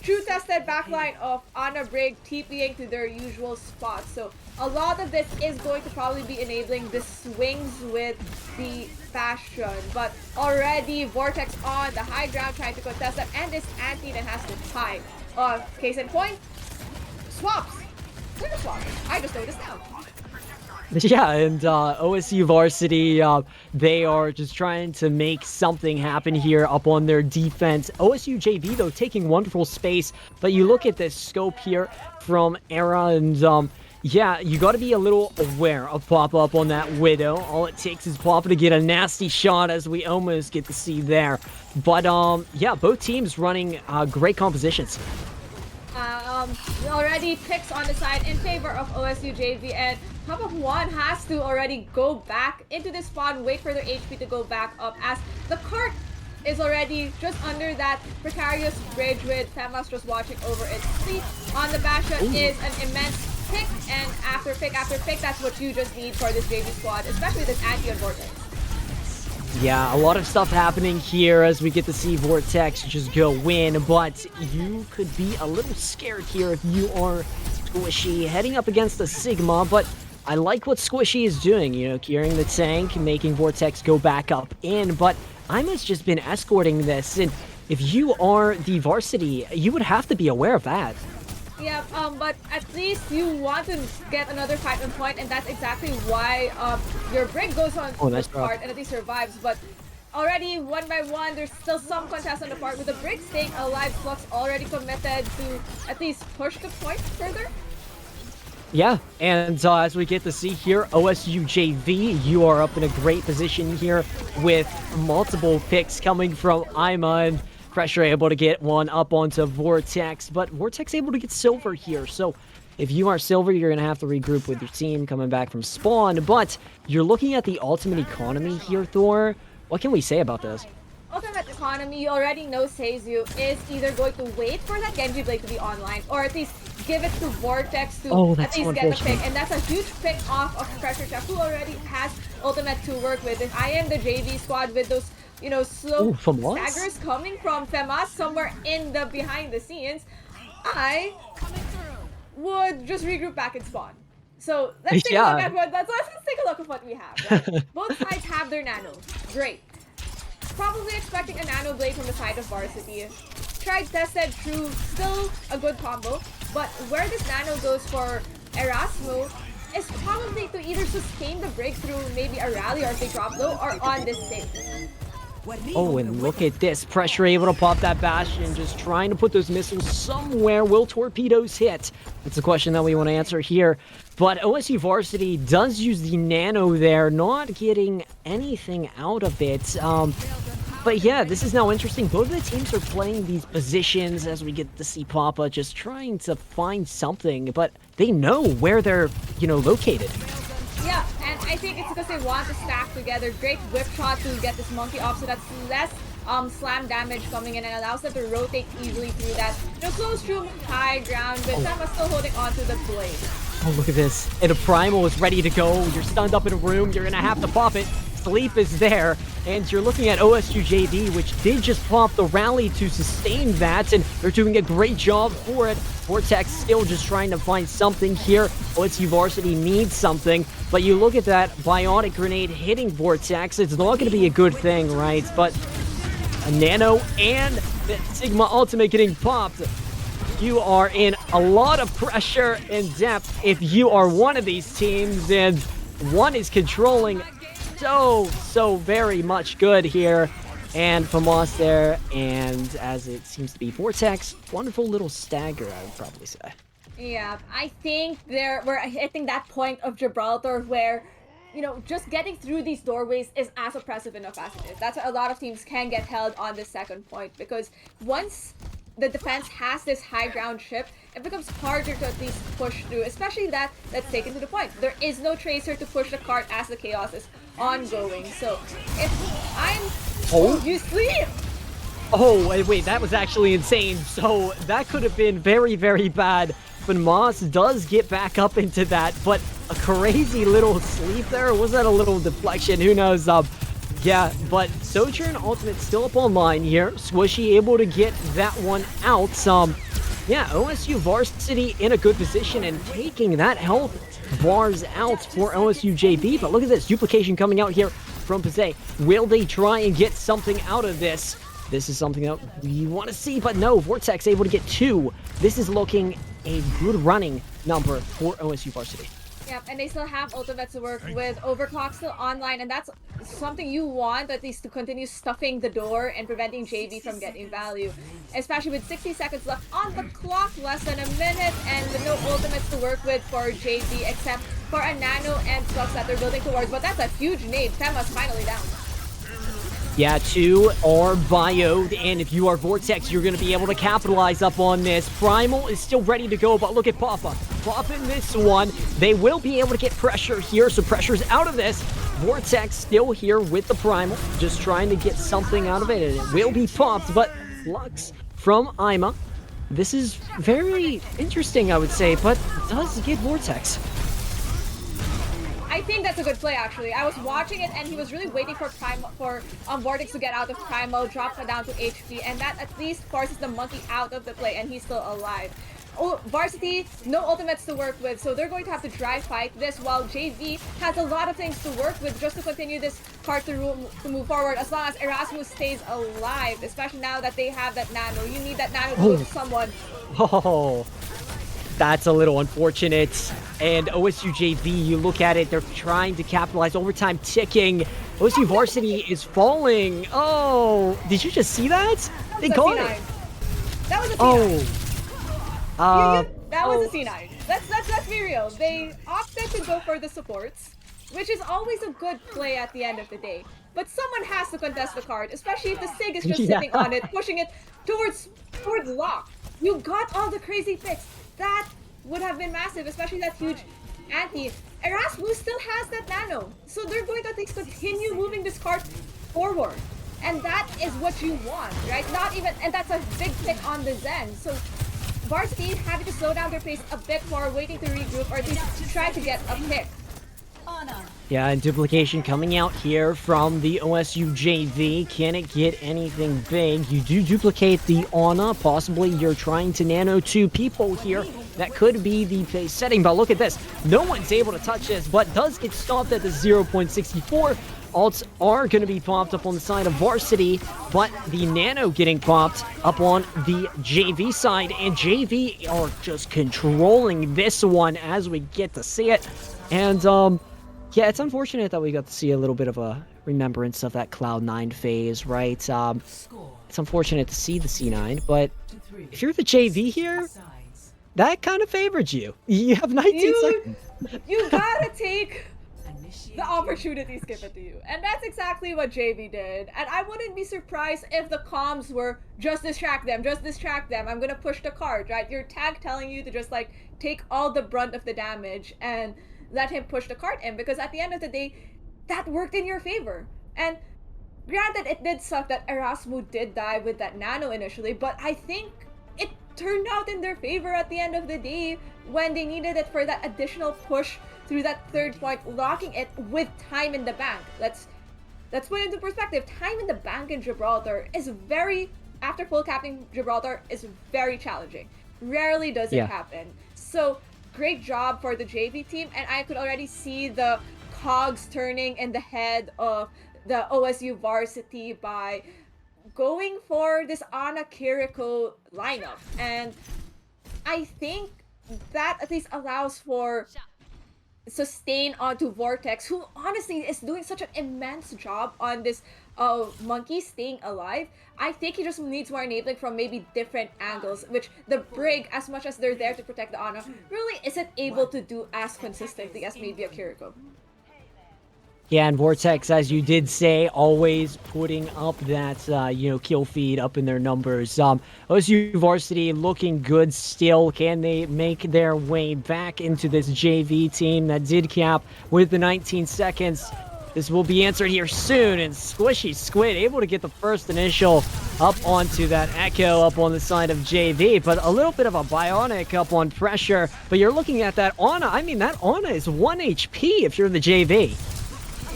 Speaker 2: true tested backline of Anna Brig TPing to their usual spots. So a lot of this is going to probably be enabling the swings with the Bastion. But already Vortex on the high ground trying to contest that, and this anti that has to tie. Case in point, swaps. Where are swaps? I just noticed now.
Speaker 1: Yeah, and OSU Varsity, they are just trying to make something happen here up on their defense. OSU JV, though, taking wonderful space, but you look at this scope here from Era, and yeah, you got to be a little aware of pop-up on that Widow. All it takes is Papa to get a nasty shot, as we almost get to see there. But yeah, both teams running great compositions.
Speaker 2: Already picks on the side in favor of OSU JV, and Top of One has to already go back into the spawn, wait for their HP to go back up, as the cart is already just under that precarious bridge with FAMAS just watching over its fleet. On the Bastion is an immense pick, and after pick, that's what you just need for this JV squad, especially this anti on Vortex.
Speaker 1: Yeah, a lot of stuff happening here as we get to see Vortex just go win, but you could be a little scared here if you are Squishy heading up against a Sigma, but I like what Squishy is doing, curing the tank, making Vortex go back up in, but Ima's just been escorting this, and if you are the Varsity, you would have to be aware of that.
Speaker 2: Yeah, but at least you want to get another fight on point, and that's exactly why your brick goes on
Speaker 1: Oh,
Speaker 2: the
Speaker 1: nice drop.
Speaker 2: part and at least survives. But already one by one, there's still some contest on the part with the brick staying alive. Flux already committed to at least push the point further.
Speaker 1: Yeah, and as we get to see here, OSU JV, you are up in a great position here with multiple picks coming from Ima, and Pressure able to get one up onto Vortex, but Vortex able to get Silver here, so if you are Silver, you're going to have to regroup with your team coming back from spawn, but you're looking at the ultimate economy here, Thor. What can we say about this?
Speaker 2: Ultimate economy, you already know Seizu is either going to wait for that Genji Blade to be online, or at least give it to Vortex to
Speaker 1: Oh,
Speaker 2: at
Speaker 1: that's so
Speaker 2: least get the
Speaker 1: unfortunate.
Speaker 2: pick. And that's a huge pick off of Pressure Chef, who already has ultimate to work with. If I am the JV squad with those, slow
Speaker 1: Ooh, from once?
Speaker 2: staggers coming from Femas somewhere in the behind the scenes, I would just regroup back and spawn. So let's take a look
Speaker 1: Yeah.
Speaker 2: at let's take a look at what we have. Right? Both sides have their nano. Great. Probably expecting a nano blade from the side of Varsity. Tried, tested, true, still a good combo. But where this nano goes for Erasmo is probably to either sustain the breakthrough, maybe a rally, or if they drop low, or on this stage.
Speaker 1: Oh, and look at this. Pressure able to pop that Bastion, just trying to put those missiles somewhere. Will torpedoes hit? That's a question that we want to answer here. But OSU Varsity does use the Nano there, not getting anything out of it. But yeah, this is now interesting. Both of the teams are playing these positions as we get to see Papa just trying to find something, but they know where they're, located.
Speaker 2: Yeah, and I think it's because they want to stack together. Great whip shot to get this monkey off, so that's less slam damage coming in and allows them to rotate easily through that. Close room, high ground, but Sama still holding onto the blade.
Speaker 1: Oh, look at this. And a Primal is ready to go. You're stunned up in a room. You're going to have to pop it. Sleep is there. And you're looking at OSU JV, which did just pop the rally to sustain that. And they're doing a great job for it. Vortex still just trying to find something here. OSU Varsity needs something. But you look at that Bionic Grenade hitting Vortex. It's not going to be a good thing, right? But a Nano and the Sigma Ultimate getting popped. You are in a lot of pressure and depth if you are one of these teams, and one is controlling so very much good here. And Famas there, and as it seems to be Vortex, wonderful little stagger, I would probably say.
Speaker 2: Yeah, I think we're hitting that point of Gibraltar where, just getting through these doorways is as oppressive enough as it is. That's why a lot of teams can get held on this second point, because once the defense has this high ground chip, it becomes harder to at least push through, especially that's taken to the point. There is no tracer to push the cart as the chaos is ongoing. So if I'm...
Speaker 1: Oh,
Speaker 2: you sleep!
Speaker 1: Oh, wait, that was actually insane. So that could have been very bad. But Moss does get back up into that, but a crazy little sleep there. Was that a little deflection? Who knows? Yeah, but Sojourn Ultimate still up online here. Swishy able to get that one out. Yeah, OSU Varsity in a good position and taking that health bars out for OSU JV. But look at this duplication coming out here from Pazay. Will they try and get something out of this? This is something that we want to see, but no, Vortex able to get two. This is looking a good running number for OSU Varsity.
Speaker 2: Yep, and they still have ultimates to work with. Overclock still online, and that's something you want, at least to continue stuffing the door and preventing JV from getting value. Especially with 60 seconds left on the clock, less than a minute, and no ultimates to work with for JV, except for a Nano and Flux that they're building towards. But that's a huge nade. Fema's finally down.
Speaker 1: Yeah, two are bioed, and if you are Vortex, you're going to be able to capitalize up on this. Primal is still ready to go, but look at Papa. Popping this one. They will be able to get pressure here, so pressure's out of this. Vortex still here with the Primal, just trying to get something out of it, and it will be popped, but Flux from Ima. This is very interesting, I would say, but does get Vortex.
Speaker 2: I think that's a good play, actually. I was watching it, and he was really waiting for Vortex to get out of Primal, drop her down to HP, and that at least forces the monkey out of the play, and he's still alive. Oh, Varsity, no ultimates to work with, so they're going to have to dry fight this, while JV has a lot of things to work with just to continue this part to move forward, as long as Erasmus stays alive, especially now that they have that Nano. You need that Nano to go to someone.
Speaker 1: Oh. That's a little unfortunate. And OSU JV, you look at it, they're trying to capitalize. Overtime ticking. OSU Varsity is falling. Oh, did you just see that?
Speaker 2: That
Speaker 1: They
Speaker 2: was a
Speaker 1: got
Speaker 2: C9.
Speaker 1: it.
Speaker 2: That was a C9.
Speaker 1: Oh.
Speaker 2: That was a
Speaker 1: Oh.
Speaker 2: C9. Let's be real. They opted to go for the supports, which is always a good play at the end of the day. But someone has to contest the card, especially if the SIG is just
Speaker 1: Yeah.
Speaker 2: sitting on it, pushing it towards lock. You got all the crazy picks. That would have been massive, especially that huge anti. Erasmus still has that nano, so they're going to at least continue moving this card forward. And that is what you want, right? Not even, and that's a big pick on the Zen. So Varsity having to slow down their pace a bit more, waiting to regroup, or at least try to get a pick.
Speaker 1: Yeah, and duplication coming out here from the OSU JV. Can it get anything big? You do duplicate the Ana. Possibly you're trying to nano two people here. That could be the pace setting, but look at this. No one's able to touch this, but does get stopped at the 0.64. Alts are going to be popped up on the side of Varsity, but the nano getting popped up on the JV side, and JV are just controlling this one as we get to see it. And, yeah, it's unfortunate that we got to see a little bit of a remembrance of that Cloud9 phase, right? It's unfortunate to see the C9, but if you're the JV here, that kind of favored you. You have 19 seconds.
Speaker 2: You gotta take the opportunities given to you. And that's exactly what JV did. And I wouldn't be surprised if the comms were just distract them, I'm gonna push the card, right? Your tag telling you to just like take all the brunt of the damage and let him push the cart in, because at the end of the day, that worked in your favor. And granted, it did suck that Erasmus did die with that nano initially, but I think it turned out in their favor at the end of the day when they needed it for that additional push through that third point, locking it with time in the bank. Let's put it into perspective. Time in the bank in Gibraltar is after full capping Gibraltar is very challenging. Rarely does it happen. So great job for the JV team, and I could already see the cogs turning in the head of the OSU Varsity by going for this Ana Kiriko lineup. And I think that at least allows for sustain onto Vortex, who honestly is doing such an immense job on this monkey staying alive. I think he just needs more enabling from maybe different angles, which the Brig, as much as they're there to protect the Ana, really isn't able to do as consistently as maybe a Kiriko.
Speaker 1: Yeah, and Vortex, as you did say, always putting up that, kill feed up in their numbers. OSU Varsity looking good still. Can they make their way back into this JV team that did cap with the 19 seconds? This will be answered here soon, and Squishy Squid able to get the first initial up onto that Echo up on the side of JV, but a little bit of a bionic up on pressure. But you're looking at that Ana. I mean, that Ana is 1 HP if you're the JV.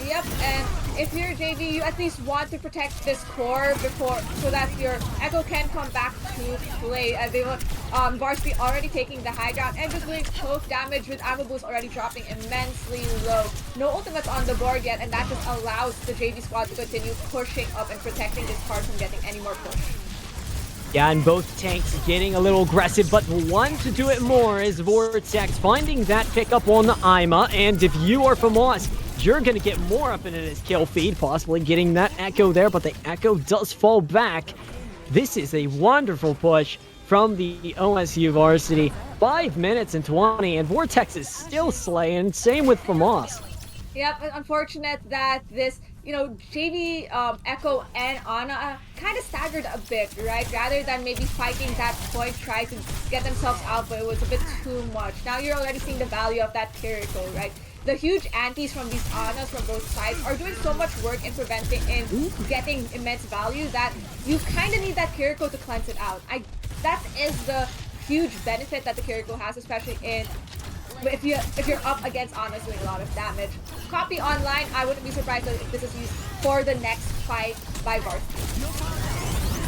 Speaker 2: Yep, and if you're JV, you at least want to protect this core before, so that your Echo can come back to play. They were Varsity already taking the high ground and just doing choke damage with ammo boost already dropping immensely low. No ultimates on the board yet, and that just allows the JV squad to continue pushing up and protecting this card from getting any more push.
Speaker 1: Yeah, and both tanks getting a little aggressive, but the one to do it more is Vortex, finding that pickup on the Ima, and if you are FAMAS, you're going to get more up into this kill feed, possibly getting that Echo there, but the Echo does fall back. This is a wonderful push from the OSU Varsity. 5 minutes and 20, and Vortex is still slaying. Same with FAMAS.
Speaker 2: Yep, unfortunate that this, JV, Echo, and Ana kind of staggered a bit, right? Rather than maybe spiking that point, try to get themselves out, but it was a bit too much. Now you're already seeing the value of that Kiriko, right? The huge antis from these Anas from both sides are doing so much work in preventing and getting immense value that you kind of need that Kiriko to cleanse it out. That is the huge benefit that the Kiriko has, especially if you're up against Anas doing a lot of damage. Copy online, I wouldn't be surprised if this is used for the next fight by Varsity.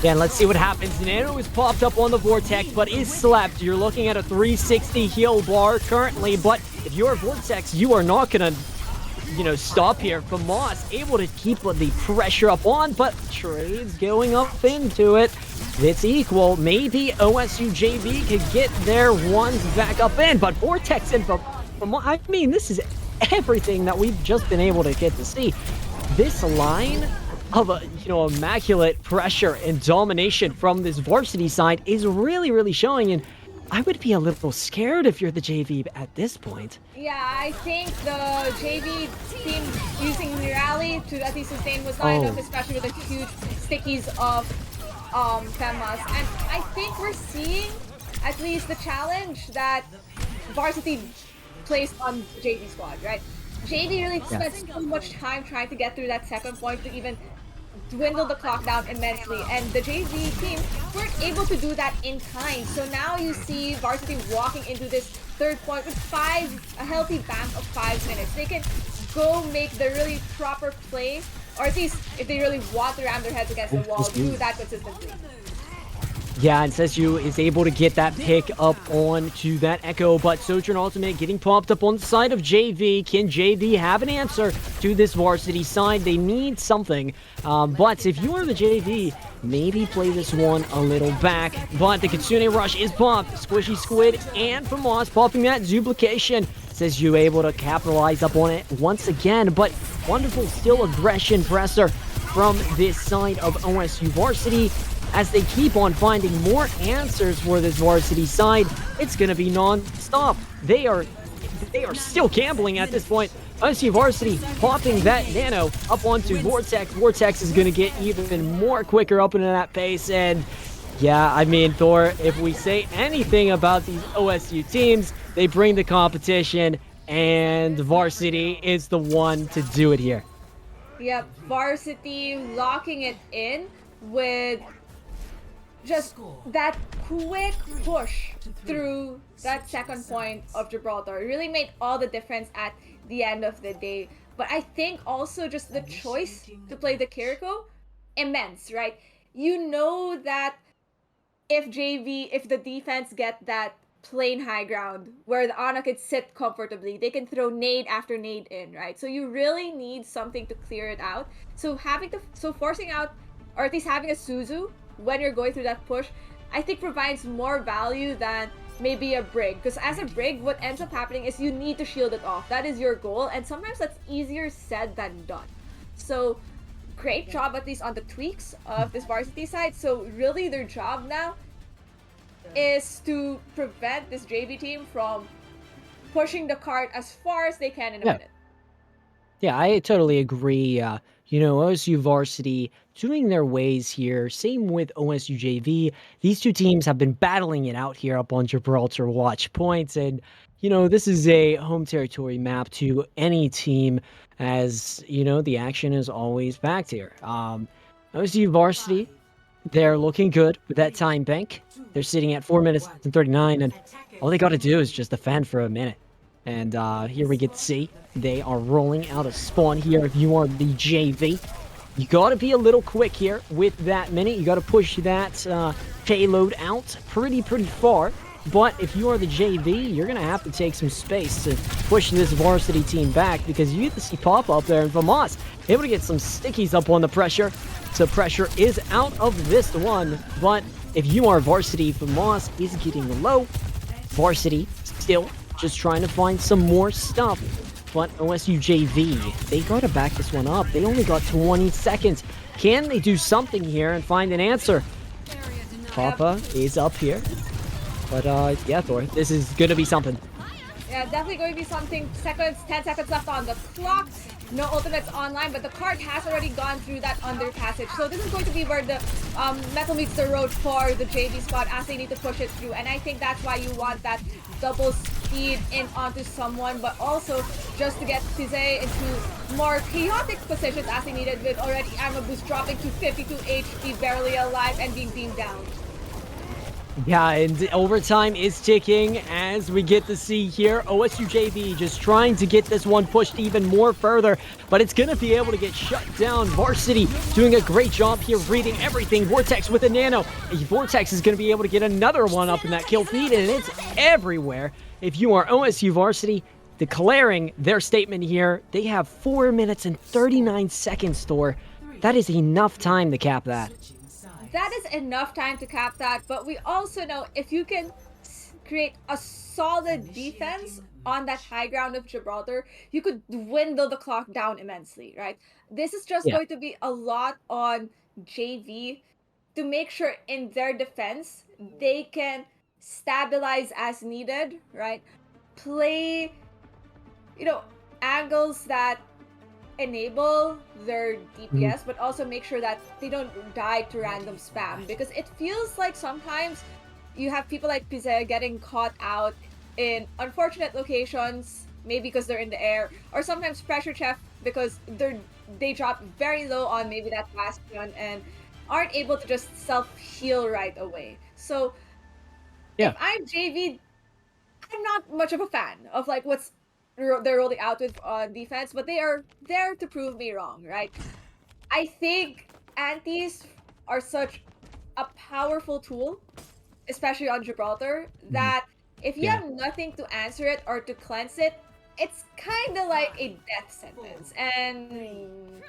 Speaker 1: Yeah, and let's see what happens. Nano is popped up on the Vortex, but is slept. You're looking at a 360 heal bar currently, but if you're Vortex, you are not going to, stop here. FAMAS able to keep the pressure up on, but trades going up into it. It's equal. Maybe OSU JV could get their ones back up in, but Vortex and I mean, this is everything that we've just been able to get to see. This line of immaculate pressure and domination from this varsity side is really, really showing, and I would be a little scared if you're the JV at this point.
Speaker 2: Yeah, I think the JV team using Rally to at least sustain was not
Speaker 1: Oh,
Speaker 2: enough, especially with the huge stickies of Femas. And I think we're seeing at least the challenge that Varsity placed on JV squad, right? JV really
Speaker 1: yeah.
Speaker 2: spent so much time trying to get through that second point to even dwindle the clock down immensely, and the JV team weren't able to do that in time. So now you see Varsity walking into this third point with a healthy bank of 5 minutes. They can go make the really proper play, or at least if they really want to ram their heads against the wall, do that consistently.
Speaker 1: Yeah, and Sesu is able to get that pick up onto that Echo, but Sojourn Ultimate getting popped up on the side of JV. Can JV have an answer to this varsity side? They need something, but if you are the JV, maybe play this one a little back. But the Kitsune Rush is popped. Squishy Squid and Famas popping that duplication. Sesu able to capitalize up on it once again, but wonderful still aggression presser from this side of OSU Varsity. As they keep on finding more answers for this varsity side, it's going to be non-stop. They are still gambling at this point. OSU Varsity popping that nano up onto Vortex. Vortex is going to get even more quicker up into that pace. And yeah, I mean, Thor, if we say anything about these OSU teams, they bring the competition, and Varsity is the one to do it here.
Speaker 2: Yep, Varsity locking it in with just that quick push through that second point of Gibraltar. It really made all the difference at the end of the day. But I think also just the choice to play the Kiriko, immense, right? You know that if the defense get that plain high ground where the Ana could sit comfortably, they can throw nade after nade in, right? So you really need something to clear it out. So forcing out, or at least having a Suzu when you're going through that push, I think provides more value than maybe a Brig. Because as a Brig, what ends up happening is you need to shield it off. That is your goal, and sometimes that's easier said than done. So great job at least on the tweaks of this varsity side. So really their job now is to prevent this JV team from pushing the cart as far as they can in a minute.
Speaker 1: Yeah, I totally agree. OSU Varsity doing their ways here. Same with OSU JV. These two teams have been battling it out here up on Gibraltar Watch Points. And, this is a home territory map to any team, as, the action is always packed here. OSU Varsity, they're looking good with that time bank. They're sitting at 4 minutes and 39, and all they got to do is just defend for a minute. And here we get to see they are rolling out a spawn here. If you are the JV, you got to be a little quick here with that minute. You got to push that payload out pretty far. But if you are the JV, you're going to have to take some space to push this varsity team back, because you get to see Pop up there and Famas able to get some stickies up on the pressure. So pressure is out of this one. But if you are varsity, Famas is getting low. Varsity still just trying to find some more stuff. But OSU JV, they got to back this one up. They only got 20 seconds. Can they do something here and find an answer? Papa is up here. But, yeah, Thor, this is going to be something.
Speaker 2: Yeah, definitely going to be something. 10 seconds left on the clock. No ultimates online, but the cart has already gone through that under passage. So this is going to be where the metal meets the road for the JV squad as they need to push it through. And I think that's why you want that double speed in onto someone, but also just to get Tizay into more chaotic positions as they needed, with already armor boost dropping to 52 HP, barely alive, and being beamed down.
Speaker 1: Yeah, and overtime is ticking as we get to see here. OSU JV just trying to get this one pushed even more further, but it's going to be able to get shut down. Varsity doing a great job here reading everything. Vortex with a nano. Vortex is going to be able to get another one up in that kill feed, and it's everywhere. If you are OSU Varsity, declaring their statement here, they have 4 minutes and 39 seconds, Thor. That is enough time to cap that.
Speaker 2: that is enough time to cap that. But we also know if you can create a solid defense on that high ground of Gibraltar, you could dwindle the clock down immensely, right? This is just
Speaker 1: Yeah.
Speaker 2: going to be a lot on JV to make sure in their defense they can stabilize as needed, right? Play, you know, angles that enable their
Speaker 1: Mhm.
Speaker 2: DPS, but also make sure that they don't die to random spam because it feels like sometimes you have people like Pizza getting caught out in unfortunate locations, maybe because they're in the air, or sometimes pressure chef because they drop very low on maybe that bastion and aren't able to just self heal right away. So if
Speaker 1: Yeah.
Speaker 2: I'm JV, I'm not much of a fan of like what's they're rolling out with defense, but they are there to prove me wrong, right? I think antis are such a powerful tool, especially on Gibraltar,
Speaker 1: Mhm.
Speaker 2: that if you
Speaker 1: Yeah.
Speaker 2: have nothing to answer it or to cleanse it, it's kind of like a death sentence. And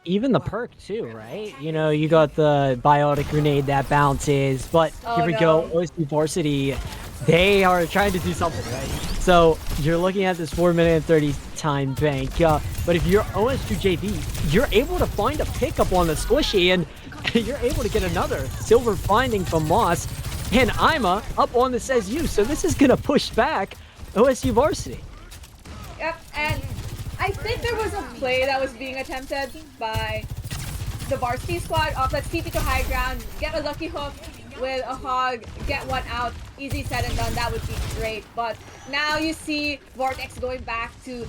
Speaker 1: Even the perk too, right? You know, you got the biotic grenade that bounces, but here
Speaker 2: oh
Speaker 1: we go,
Speaker 2: no,
Speaker 1: OSU Varsity, they are trying to do something, right? So you're looking at this 4 minute and 30 time bank, but if you're OSU JV, you're able to find a pickup on the squishy, and you're able to get another silver finding from Moss, and Ima up on the says you, so this is gonna push back OSU Varsity.
Speaker 2: yep. And I think there was a play that was being attempted by the varsity squad of let's TP to high ground, get a lucky hook with a hog, get one out. Easy said and done. That would be great. But now you see Vortex going back to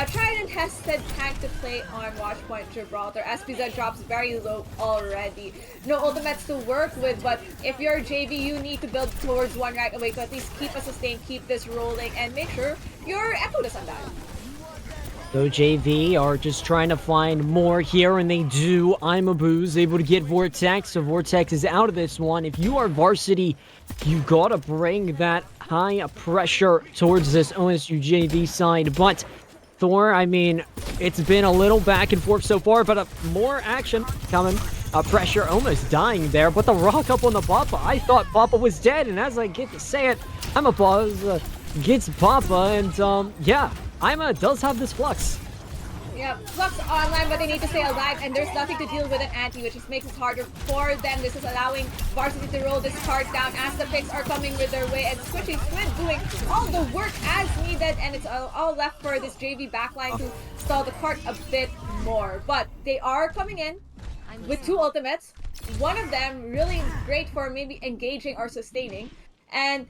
Speaker 2: tried and tested tank to play on Watchpoint Gibraltar. As Pizza drops very low already. No ultimates to work with, but if you're JV, you need to build towards one right away to at least keep a sustain, keep this rolling, and make sure your Echo doesn't die.
Speaker 1: So JV are just trying to find more here, and they do. Imabu's able to get Vortex, so Vortex is out of this one. If you are Varsity, you gotta bring that high pressure towards this OSU JV side, but Thor, I mean, it's been a little back and forth so far, but more action coming. Pressure almost dying there, but the rock up on the Papa. I thought Papa was dead, and as I get to say it, I'm a pause, gets Papa, and yeah, Ima does have this flux.
Speaker 2: Yeah, Flux online, but they need to stay alive, and there's nothing to deal with an anti, which just makes it harder for them. This is allowing Varsity to roll this card down as the picks are coming with their way, and Squishy Squid doing all the work as needed, and it's all left for this JV backline to stall the cart a bit more. But they are coming in with two ultimates. One of them really great for maybe engaging or sustaining, and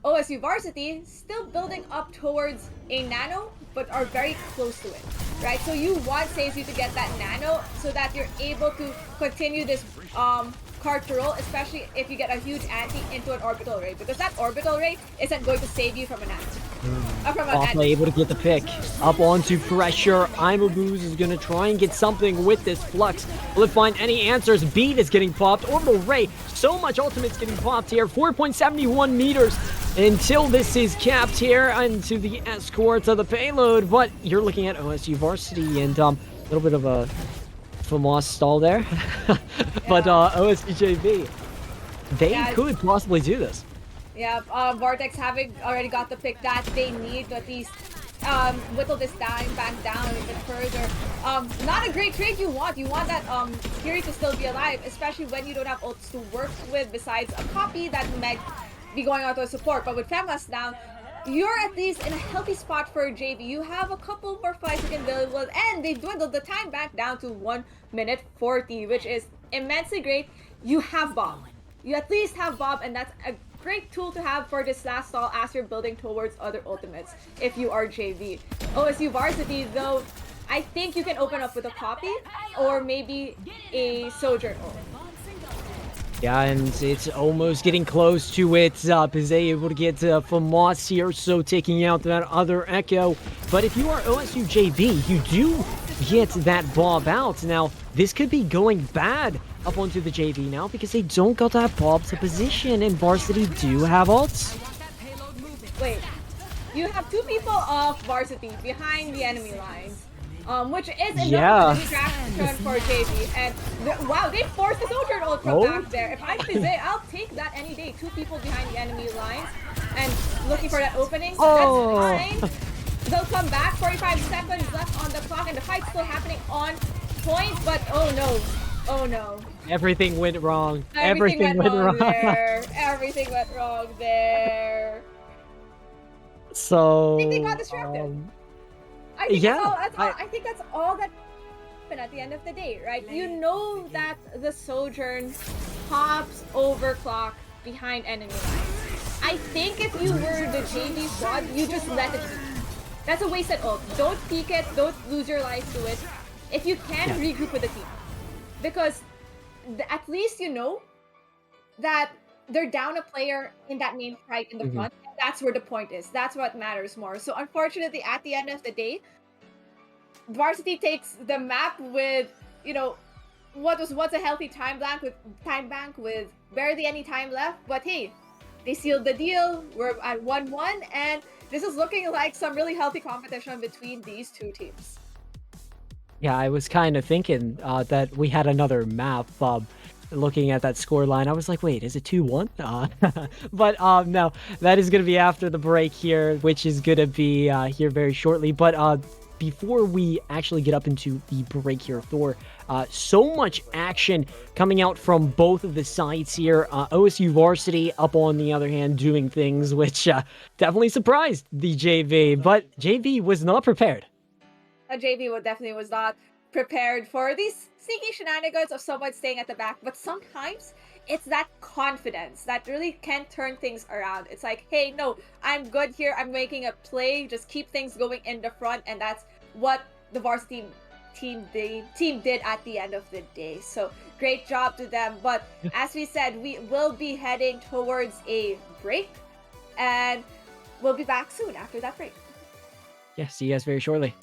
Speaker 2: OSU Varsity still building up towards a nano, but are very close to it, right? So you want Saves you to get that nano so that you're able to continue this card to roll, especially if you get a huge anti into an orbital ray, because that orbital ray isn't going to save you from an anti. From an
Speaker 1: Papa
Speaker 2: anti.
Speaker 1: able to get the pick. Up onto pressure. Imabooz is going to try and get something with this flux. Will it find any answers? Beat is getting popped. Orbital Ray. So much ultimate's getting popped here. 4.71 meters until this is capped here into the escort of the payload. But you're looking at OSU Varsity and a little bit of a FAMAS stall there. But OSU JV, they could possibly do this.
Speaker 2: Yeah, Vortex having already got the pick that they need to at least whittle this down back down a bit further. Not a great trade you want. You want that Kiri to still be alive, especially when you don't have ults to work with besides a copy that might be going out to a support. But with FAMAS down, you're at least in a healthy spot for JV. You have a couple more fights you can build with, and they've dwindled the time back down to 1 minute 40, which is immensely great. You have Bob. You at least have Bob, and that's a great tool to have for this last stall as you're building towards other ultimates if you are JV. OSU Varsity, though, I think you can open up with a copy or maybe a Sojourn ult.
Speaker 1: Yeah, and it's almost getting close to it. Is able to get FAMAS here, so taking out that other Echo. But if you are OSU JV, you do get that Bob out. Now, this could be going bad up onto the JV now because they don't got that Bob to position, and Varsity do have ults.
Speaker 2: Wait, you have two people off Varsity behind the enemy lines. which is enough of a
Speaker 1: Yeah.
Speaker 2: distraction for JV. And wow, they forced the Sojourn ult from
Speaker 1: Oh.
Speaker 2: back there. If I'm Fizzy, I'll take that any day. Two people behind the enemy lines and looking for that opening. That's
Speaker 1: Oh.
Speaker 2: fine. They'll come back. 45 seconds left on the clock, and the fight's still happening on point. But oh no, oh no.
Speaker 1: Everything went wrong.
Speaker 2: Everything
Speaker 1: Everything
Speaker 2: went
Speaker 1: went
Speaker 2: wrong
Speaker 1: wrong.
Speaker 2: there. Everything went wrong there. I think they got
Speaker 1: So,
Speaker 2: distracted. I think that's
Speaker 1: yeah,
Speaker 2: all. That's all.
Speaker 1: I
Speaker 2: I think that's all that happened at the end of the day, right? You know that the Sojourn pops overclock behind enemy lines. I think if you were the JV squad, you just let it be. That's a wasted ult. Don't peek it. Don't lose your life to it. If you can,
Speaker 1: yeah.
Speaker 2: regroup with the team, because at least you know that they're down a player in that main fight in the
Speaker 1: Mhm.
Speaker 2: front. And that's where the point is. That's what matters more. So unfortunately, at the end of the day, Varsity takes the map with, you know, what was once a healthy time bank with barely any time left. But hey, they sealed the deal. We're at 1-1, and this is looking like some really healthy competition between these two teams.
Speaker 1: Yeah, I was kinda thinking, that we had another map, looking at that score line, I was like, "Wait, is it 2-1?" But, no, that is gonna be after the break here, which is gonna be, here very shortly, but, before we actually get up into the break here, Thor, so much action coming out from both of the sides here. OSU Varsity, up on the other hand, doing things which, definitely surprised the JV, but JV was not prepared.
Speaker 2: JV definitely was not prepared for these sneaky shenanigans of someone staying at the back. But sometimes it's that confidence that really can turn things around. It's like, hey, no, I'm good here. I'm making a play. Just keep things going in the front, and that's what the varsity team did at the end of the day. So great job to them. But as we said, we will be heading towards a break, and we'll be back soon after that break.
Speaker 1: Yeah, see you guys very shortly.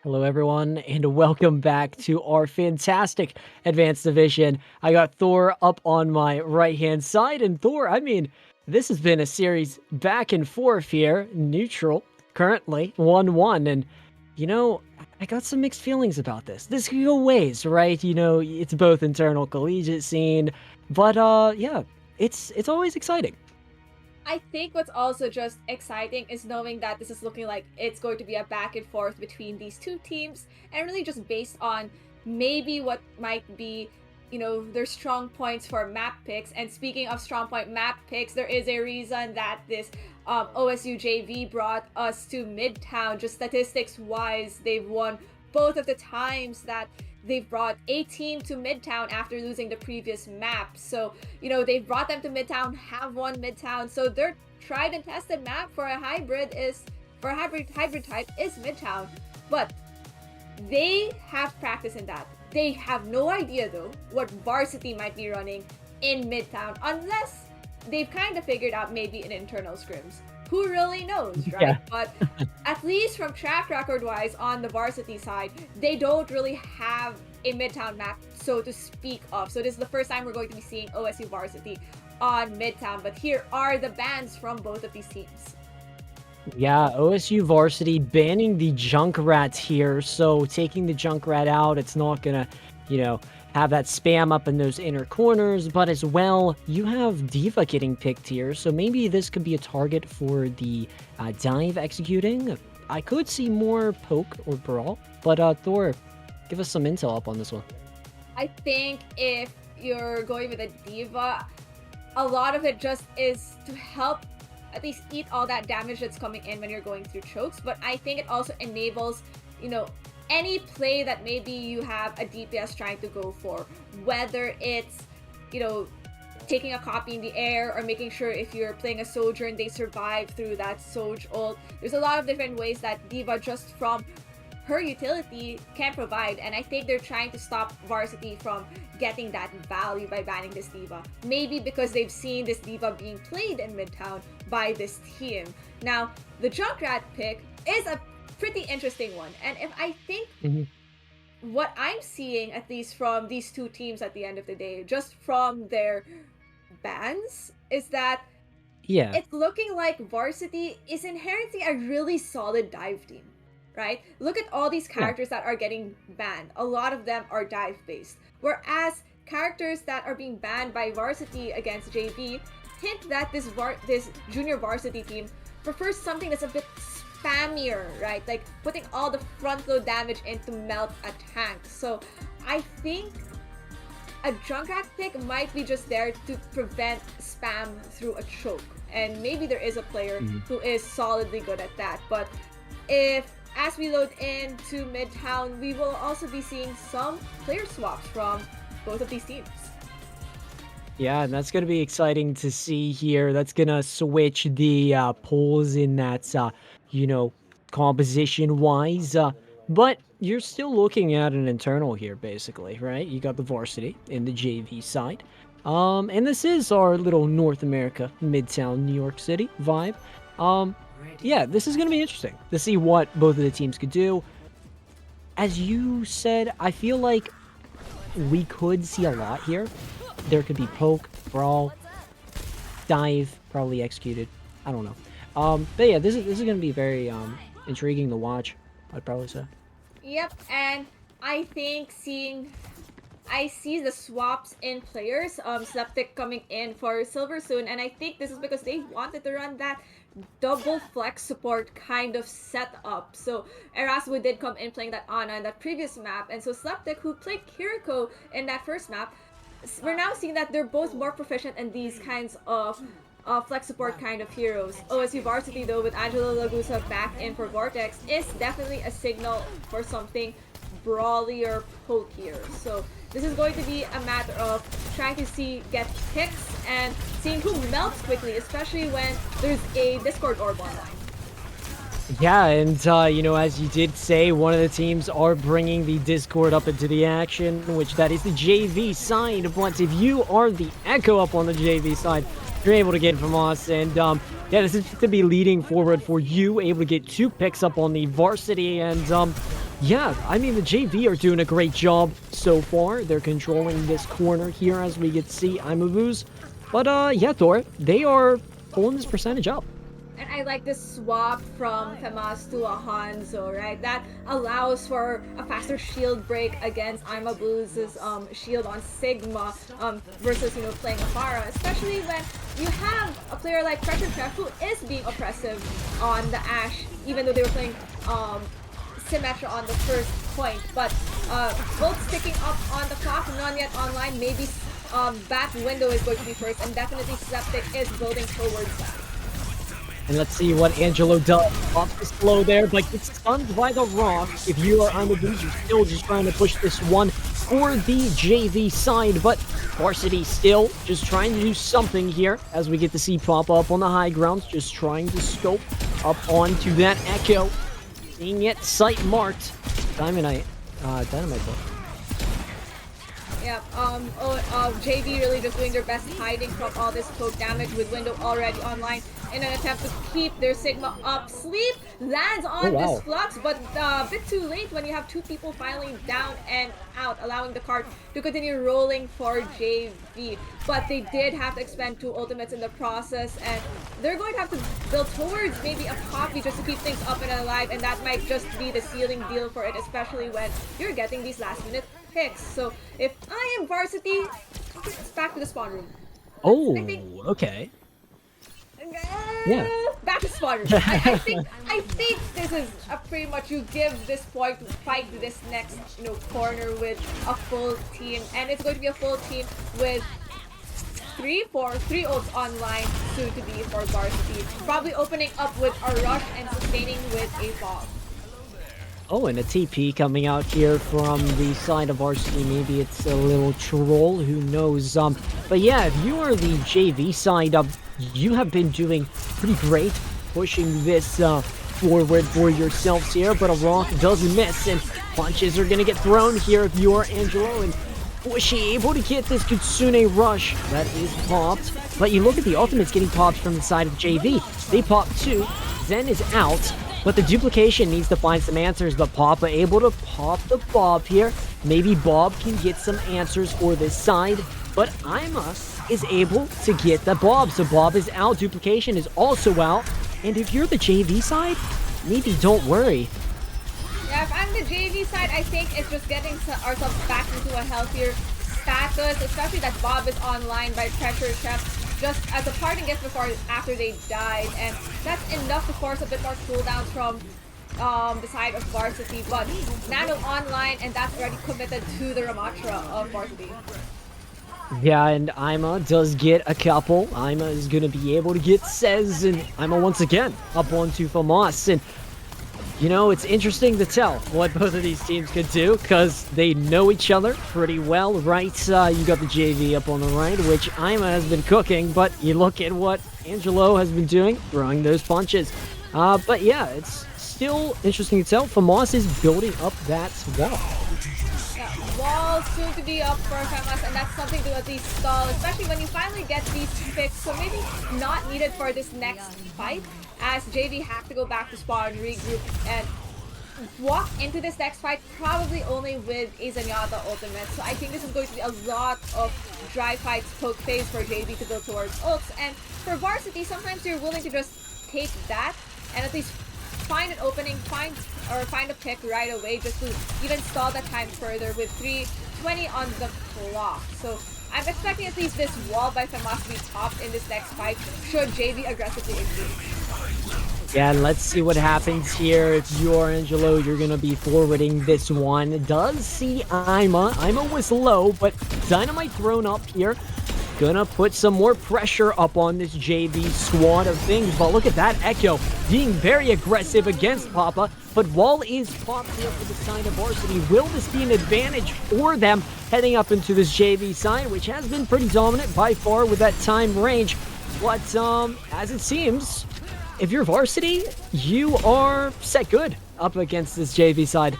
Speaker 1: Hello, everyone, and welcome back to our fantastic Advanced Division. I got Thor up on my right-hand side, and Thor, I mean, this has been a series back and forth here, neutral, currently, 1-1, and, I got some mixed feelings about this. This could go ways, right? It's both internal collegiate scene, but, yeah, it's always exciting.
Speaker 2: I think what's also just exciting is knowing that this is looking like it's going to be a back and forth between these two teams, and really just based on maybe what might be, their strong points for map picks. And speaking of strong point map picks, there is a reason that this OSU JV brought us to Midtown. Just statistics wise, they've won both of the times that they've brought a team to Midtown after losing the previous map. So, they've brought them to Midtown, have won Midtown. So their tried and tested map for a hybrid type is Midtown. But they have practice in that. They have no idea though what Varsity might be running in Midtown unless they've kind of figured out maybe an internal scrims. Who really knows, right?
Speaker 1: Yeah.
Speaker 2: But at least from track record wise on the Varsity side, they don't really have a Midtown map, so to speak of. So this is the first time we're going to be seeing OSU Varsity on Midtown. But here are the bans from both of these teams.
Speaker 1: Yeah, OSU Varsity banning the Junkrat here, so taking the Junkrat out, it's not gonna, have that spam up in those inner corners, but as well, you have Diva getting picked here, so maybe this could be a target for the dive executing. I could see more poke or brawl, but Thor, give us some intel up on this one.
Speaker 2: I think if you're going with a Diva, a lot of it just is to help at least eat all that damage that's coming in when you're going through chokes. But I think it also enables, any play that maybe you have a DPS trying to go for, whether it's, taking a copy in the air or making sure if you're playing a soldier and they survive through that Soj ult. There's a lot of different ways that Diva just from her utility can provide, and I think they're trying to stop Varsity from getting that value by banning this Diva. Maybe because they've seen this Diva being played in Midtown by this team. Now, the Junkrat pick is a pretty interesting one, and if I think what I'm seeing, at least from these two teams at the end of the day, just from their bans, is that
Speaker 1: Yeah,
Speaker 2: it's looking like Varsity is inherently a really solid dive team, right? Look at all these characters that are getting banned. A lot of them are dive based. Whereas characters that are being banned by Varsity against JV hint that this junior Varsity team prefers something that's a bit spammier, right? Like putting all the front load damage in to melt a tank. So I think a Junkrat pick might be just there to prevent spam through a choke. And maybe there is a player who is solidly good at that. But if as we load into Midtown, we will also be seeing some player swaps from both of these teams.
Speaker 1: Yeah, and that's going to be exciting to see here. That's going to switch the polls in that, composition-wise. But you're still looking at an internal here, basically, right? You got the varsity in the JV side. And this is our little North America, Midtown, New York City vibe. Yeah, this is going to be interesting to see what both of the teams could do. As you said, I feel like we could see a lot here. There could be poke, brawl, dive, probably executed. I don't know. But yeah, this is gonna be very intriguing to watch, I'd probably say.
Speaker 2: Yep, and I think I see the swaps in players. Septic coming in for Silver soon, and I think this is because they wanted to run that double flex support kind of setup. So Erasmu did come in playing that Ana in that previous map, and so Septic, who played Kiriko in that first map, we're now seeing that they're both more proficient in these kinds of flex support kind of heroes. OSU Varsity, though, with Angelo Lagusa back in for Vortex, is definitely a signal for something brawlier, pokier. So this is going to be a matter of trying to get picks and seeing who melts quickly, especially when there's a Discord orb online.
Speaker 1: Yeah, and as you did say, one of the teams are bringing the Discord up into the action, which that is the JV side. But if you are the Echo up on the JV side, you're able to get it from us. And yeah, this is to be leading forward for you, able to get 2 picks up on the Varsity. And Yeah, I mean, the JV are doing a great job so far. They're controlling this corner here as we get to see Imavu's. But, yeah, Thor, they are pulling this percentage up.
Speaker 2: And I like this swap from Famas to a Hanzo, right? That allows for a faster shield break against Imabu's shield on Sigma versus, playing Afara. Especially when you have a player like Pressure Chef who is being oppressive on the Ashe, even though they were playing Symmetra on the first point. But both sticking up on the clock, none yet online. Maybe back window is going to be first, and definitely Septic is building towards that.
Speaker 1: And let's see what Angelo does. Off the slow there, but gets stunned by the rock. If you are on the boost, you're still just trying to push this one for the JV side, but Varsity still just trying to do something here as we get to see pop up on the high grounds, just trying to scope up onto that Echo. Seeing it sight marked. Dynamite though.
Speaker 2: Yeah, JV really just doing their best hiding from all this poke damage with Window already online in an attempt to keep their Sigma up. Sleep lands on this Flux, but a bit too late when you have two people finally down and out, allowing the card to continue rolling for JV. But they did have to expend 2 ultimates in the process, and they're going to have to build towards maybe a Poppy just to keep things up and alive, and that might just be the sealing deal for it, especially when you're getting these last-minute picks. So if I am Varsity, it's back to the spawn room.
Speaker 1: Oh, okay. Yeah.
Speaker 2: Back to spawn room. I think this is a pretty much you give this point to fight this next corner with a full team, and it's going to be a full team with three ults online soon to be for Varsity. Probably opening up with a rush and sustaining with a bomb.
Speaker 1: Oh, and a TP coming out here from the side of Varsity. Maybe it's a little troll, who knows. But yeah, if you are the JV side, you have been doing pretty great pushing this forward for yourselves here, but a rock does miss, and punches are going to get thrown here if you are Angelo, and was she able to get this Kitsune rush? That is popped, but you look at the ultimates getting popped from the side of JV. They pop 2, Zen is out, but the duplication needs to find some answers, but Papa able to pop the Bob here. Maybe Bob can get some answers for this side, but Ima is able to get the Bob. So Bob is out, duplication is also out, and if you're the JV side, maybe don't worry.
Speaker 2: Yeah, if I'm the JV side, I think it's just getting ourselves back into a healthier status, especially that Bob is online by Pressure Chef just as a parting gift after they died, and that's enough to force a bit more cooldowns from the side of Varsity, but Nano online, and that's already committed to the Ramatra of Varsity.
Speaker 1: Yeah, and Ima does get a couple. Ima is going to be able to get Sez, and Ima once again up onto Famas, and it's interesting to tell what both of these teams could do because they know each other pretty well, right? You got the JV up on the right, which Ima has been cooking, but you look at what Angelo has been doing, throwing those punches. But yeah, it's still interesting to tell. Famas is building up that wall.
Speaker 2: Yeah, wall soon to be up for Famas, and that's something to at least stall, especially when you finally get these picks. So maybe not needed for this next fight, as JV have to go back to spawn, regroup, and walk into this next fight probably only with a Zenyatta ultimate. So I think this is going to be a lot of dry fights poke phase for JV to build towards ults. And for Varsity, sometimes you're willing to just take that and at least find an opening, find a pick right away just to even stall that time further with 3:20 on the clock. So I'm expecting at least this wall by Famas to be popped in this next fight should JV aggressively engage.
Speaker 1: Yeah, and let's see what happens here. If you're Angelo, you're going to be forwarding this one. Does see Ima. Ima was low, but Dynamite thrown up here. Gonna put some more pressure up on this JV squad of things. But look at that Echo being very aggressive against Papa. But wall is popped here for the side of Varsity. Will this be an advantage for them heading up into this JV side, which has been pretty dominant by far with that time range? But as it seems, if you're Varsity, you are set good up against this JV side.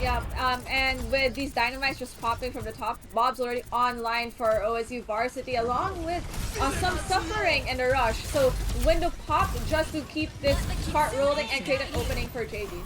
Speaker 2: Yeah, and with these dynamites just popping from the top, Bob's already online for OSU Varsity, along with some suffering in the rush. So window popped just to keep this cart rolling and create an opening for JV.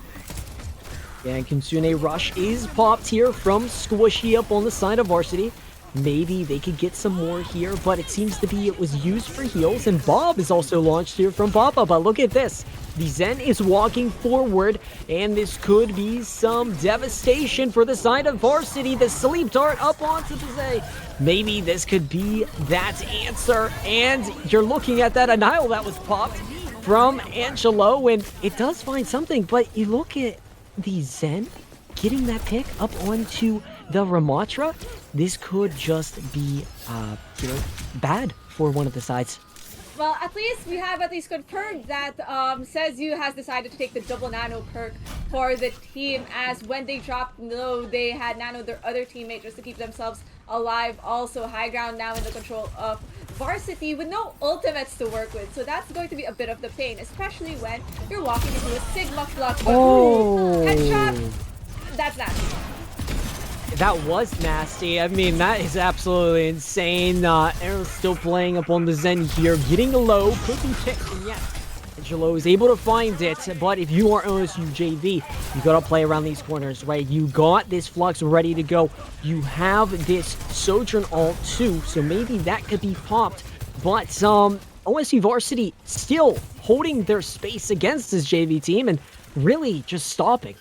Speaker 1: Yeah, and Kitsune Rush is popped here from Squishy up on the side of Varsity. Maybe they could get some more here, but it seems to be it was used for heals, and Bob is also launched here from Papa, but look at this. The Zen is walking forward, and this could be some devastation for the side of Varsity. The Sleep Dart up onto Bizet. Maybe this could be that answer, and you're looking at that Annihil that was popped from Angelo, and it does find something, but you look at the Zen getting that pick up onto the Ramatra. This could just be, bad for one of the sides.
Speaker 2: Well, at least we have at least confirmed that Sezu has decided to take the double nano perk for the team, as when they dropped low, they had nano their other teammate just to keep themselves alive. Also, high ground now in the control of Varsity with no ultimates to work with. So that's going to be a bit of the pain, especially when you're walking into a Sigma Flux.
Speaker 1: Oh!
Speaker 2: Headshot! That's nasty.
Speaker 1: That was nasty. I mean, that is absolutely insane. Arrow's still playing up on the Zen here, getting low, could be picked, and yes, Angelo is able to find it. But if you are OSU JV, you gotta play around these corners, right? You got this Flux ready to go. You have this Sojourn ult too, so maybe that could be popped. But OSU Varsity still holding their space against this JV team and really just stopping.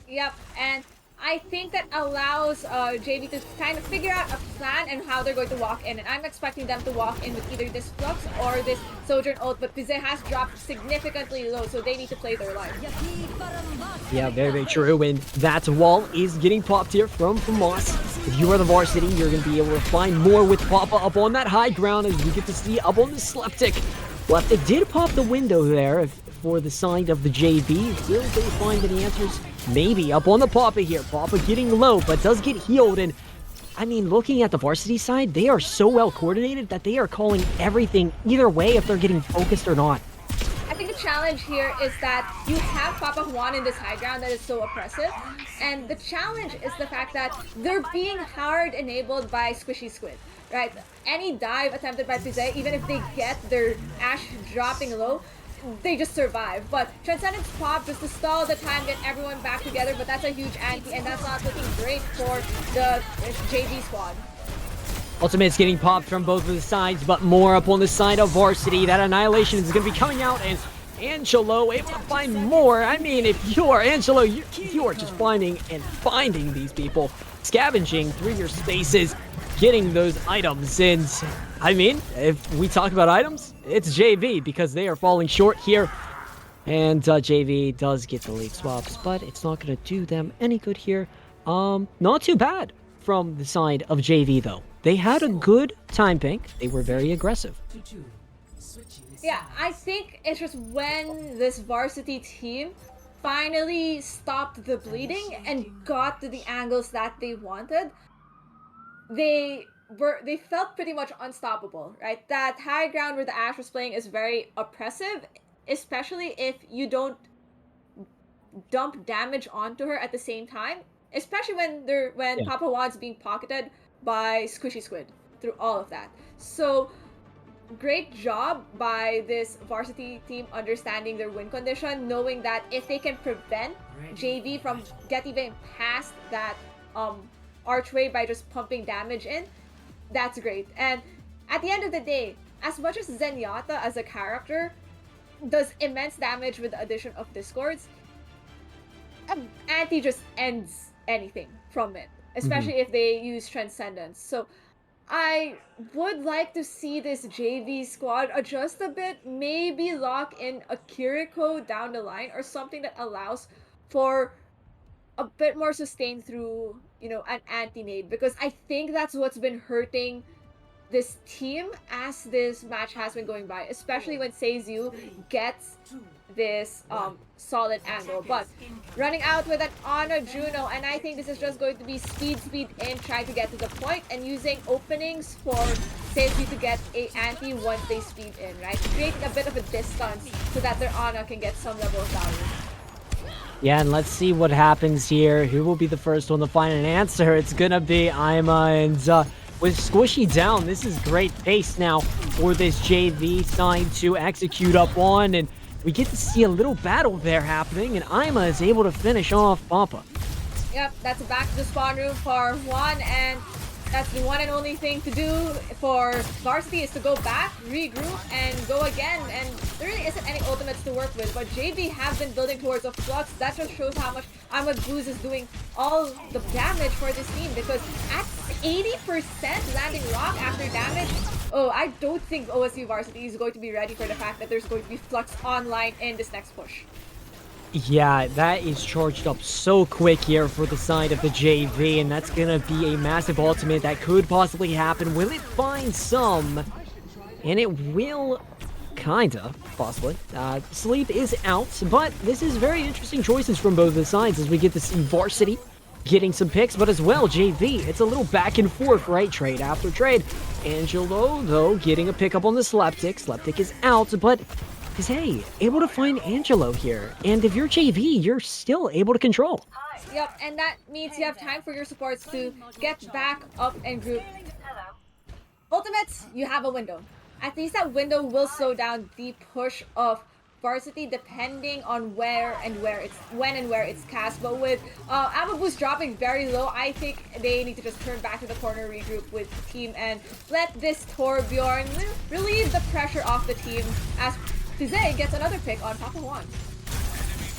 Speaker 2: Yep, and I think that allows JV to kind of figure out a plan and how they're going to walk in. And I'm expecting them to walk in with either this Flux or this Sojourn ult, but Bizet has dropped significantly low, so they need to play their life.
Speaker 1: Yeah, very, very true. And that wall is getting popped here from Moss. If you are the Varsity, you're going to be able to find more with Papa up on that high ground, as we get to see up on the Sleptic. Sleptic did pop the window there for the side of the JV. Will they find any answers? Maybe up on the Papa here. Papa getting low, but does get healed. And I mean, looking at the Varsity side, they are so well coordinated that they are calling everything either way if they're getting focused or not.
Speaker 2: I think the challenge here is that you have Papa Juan in this high ground that is so oppressive. And the challenge is the fact that they're being hard enabled by Squishy Squid. Right? Any dive attempted by Bizet, even if they get their Ash dropping low, they just survive. But Transcendence pop just to stall the time, get everyone back together, but that's a huge anti, and that's not looking great for the JV squad.
Speaker 1: Ultimate's getting popped from both of the sides, but more up on the side of Varsity. That Annihilation is going to be coming out, and Angelo able to find more. I mean, if you are Angelo, you are just finding these people, scavenging through your spaces, getting those items. And I mean, if we talk about items, it's JV, because they are falling short here. And JV does get the lead swaps, but it's not going to do them any good here. Not too bad from the side of JV, though. They had a good time pink. They were very aggressive.
Speaker 2: Yeah, I think it's just when this Varsity team finally stopped the bleeding and got to the angles that they wanted, they felt pretty much unstoppable, right? That high ground where the Ash was playing is very oppressive, especially if you don't dump damage onto her at the same time, especially when Papa Juan's being pocketed by Squishy Squid through all of that. So great job by this Varsity team understanding their win condition, knowing that if they can prevent JV from getting even past that archway by just pumping damage in, that's great. And at the end of the day, as much as Zenyatta as a character does immense damage with the addition of Discords, Anti just ends anything from it, especially if they use Transcendence. So I would like to see this JV squad adjust a bit, maybe lock in a Kiriko down the line or something that allows for a bit more sustain through, you know, an anti-nade, because I think that's what's been hurting this team as this match has been going by, especially when Seizu gets this solid angle. But running out with an Ana Juno, and I think this is just going to be speed in, trying to get to the point and using openings for Seizu to get a anti once they speed in, right? Creating a bit of a distance so that their Ana can get some level of value.
Speaker 1: Yeah, and let's see what happens here. Who will be the first one to find an answer? It's gonna be Ima, and with Squishy down, this is great pace now for this JV side to execute up on, and we get to see a little battle there happening, and Ima is able to finish off Papa.
Speaker 2: Yep, that's back to the spawn room for one, and that's the one and only thing to do for Varsity is to go back, regroup, and go again. And there really isn't any ultimates to work with, but JV have been building towards a flux. That just shows how much Ahmad Booz is doing all the damage for this team, because at 80% landing rock after damage, oh, I don't think OSU Varsity is going to be ready for the fact that there's going to be flux online in this next push.
Speaker 1: Yeah, that is charged up so quick here for the side of the JV, and that's gonna be a massive ultimate that could possibly happen. Will it find some? And it will, kinda, possibly. Sleep is out, but this is very interesting choices from both the sides as we get to see Varsity getting some picks, but as well, JV. It's a little back and forth, right? Trade after trade. Angelo, though, getting a pickup on the Sleptic. Sleptic is out, but is, hey, able to find Angelo here. And if you're JV, you're still able to control.
Speaker 2: Yep, and that means you have time for your supports to get back up and group. Ultimates, you have a window. At least that window will slow down the push of Varsity depending on when and where it's cast. But with Amabu's dropping very low, I think they need to just turn back to the corner, regroup with the team, and let this Torbjorn relieve the pressure off the team as Pizze gets another pick on Papa Juan.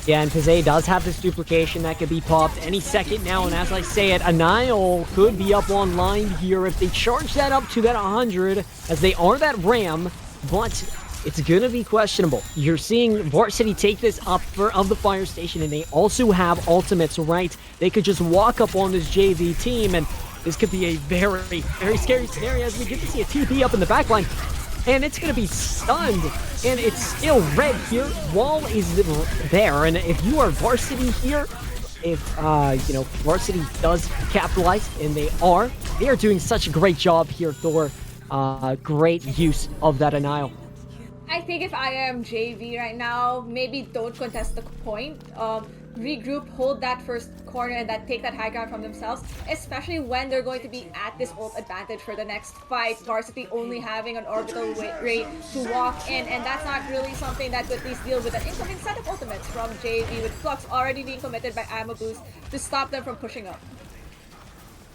Speaker 1: Yeah, and Pizze does have this duplication that could be popped any second now, and as I say it, Anile could be up online here if they charge that up to that 100, as they are that Ram, but it's gonna be questionable. You're seeing Varsity take this up of the fire station, and they also have ultimates, right? They could just walk up on this JV team, and this could be a very, very scary scenario as we get to see a TP up in the backline. And it's going to be stunned, and it's still red here. Wall is there, and if you are Varsity here, if, you know, Varsity does capitalize, and they are doing such a great job here, Thor. Great use of that Anile.
Speaker 2: I think if I am JV right now, maybe don't contest the point. Regroup, hold that first corner, and take that high ground from themselves, especially when they're going to be at this ult advantage for the next fight. Varsity only having an orbital rate to walk in, and that's not really something that could at least deal with an incoming set of ultimates from JV, with Flux already being committed by Amabus to stop them from pushing up.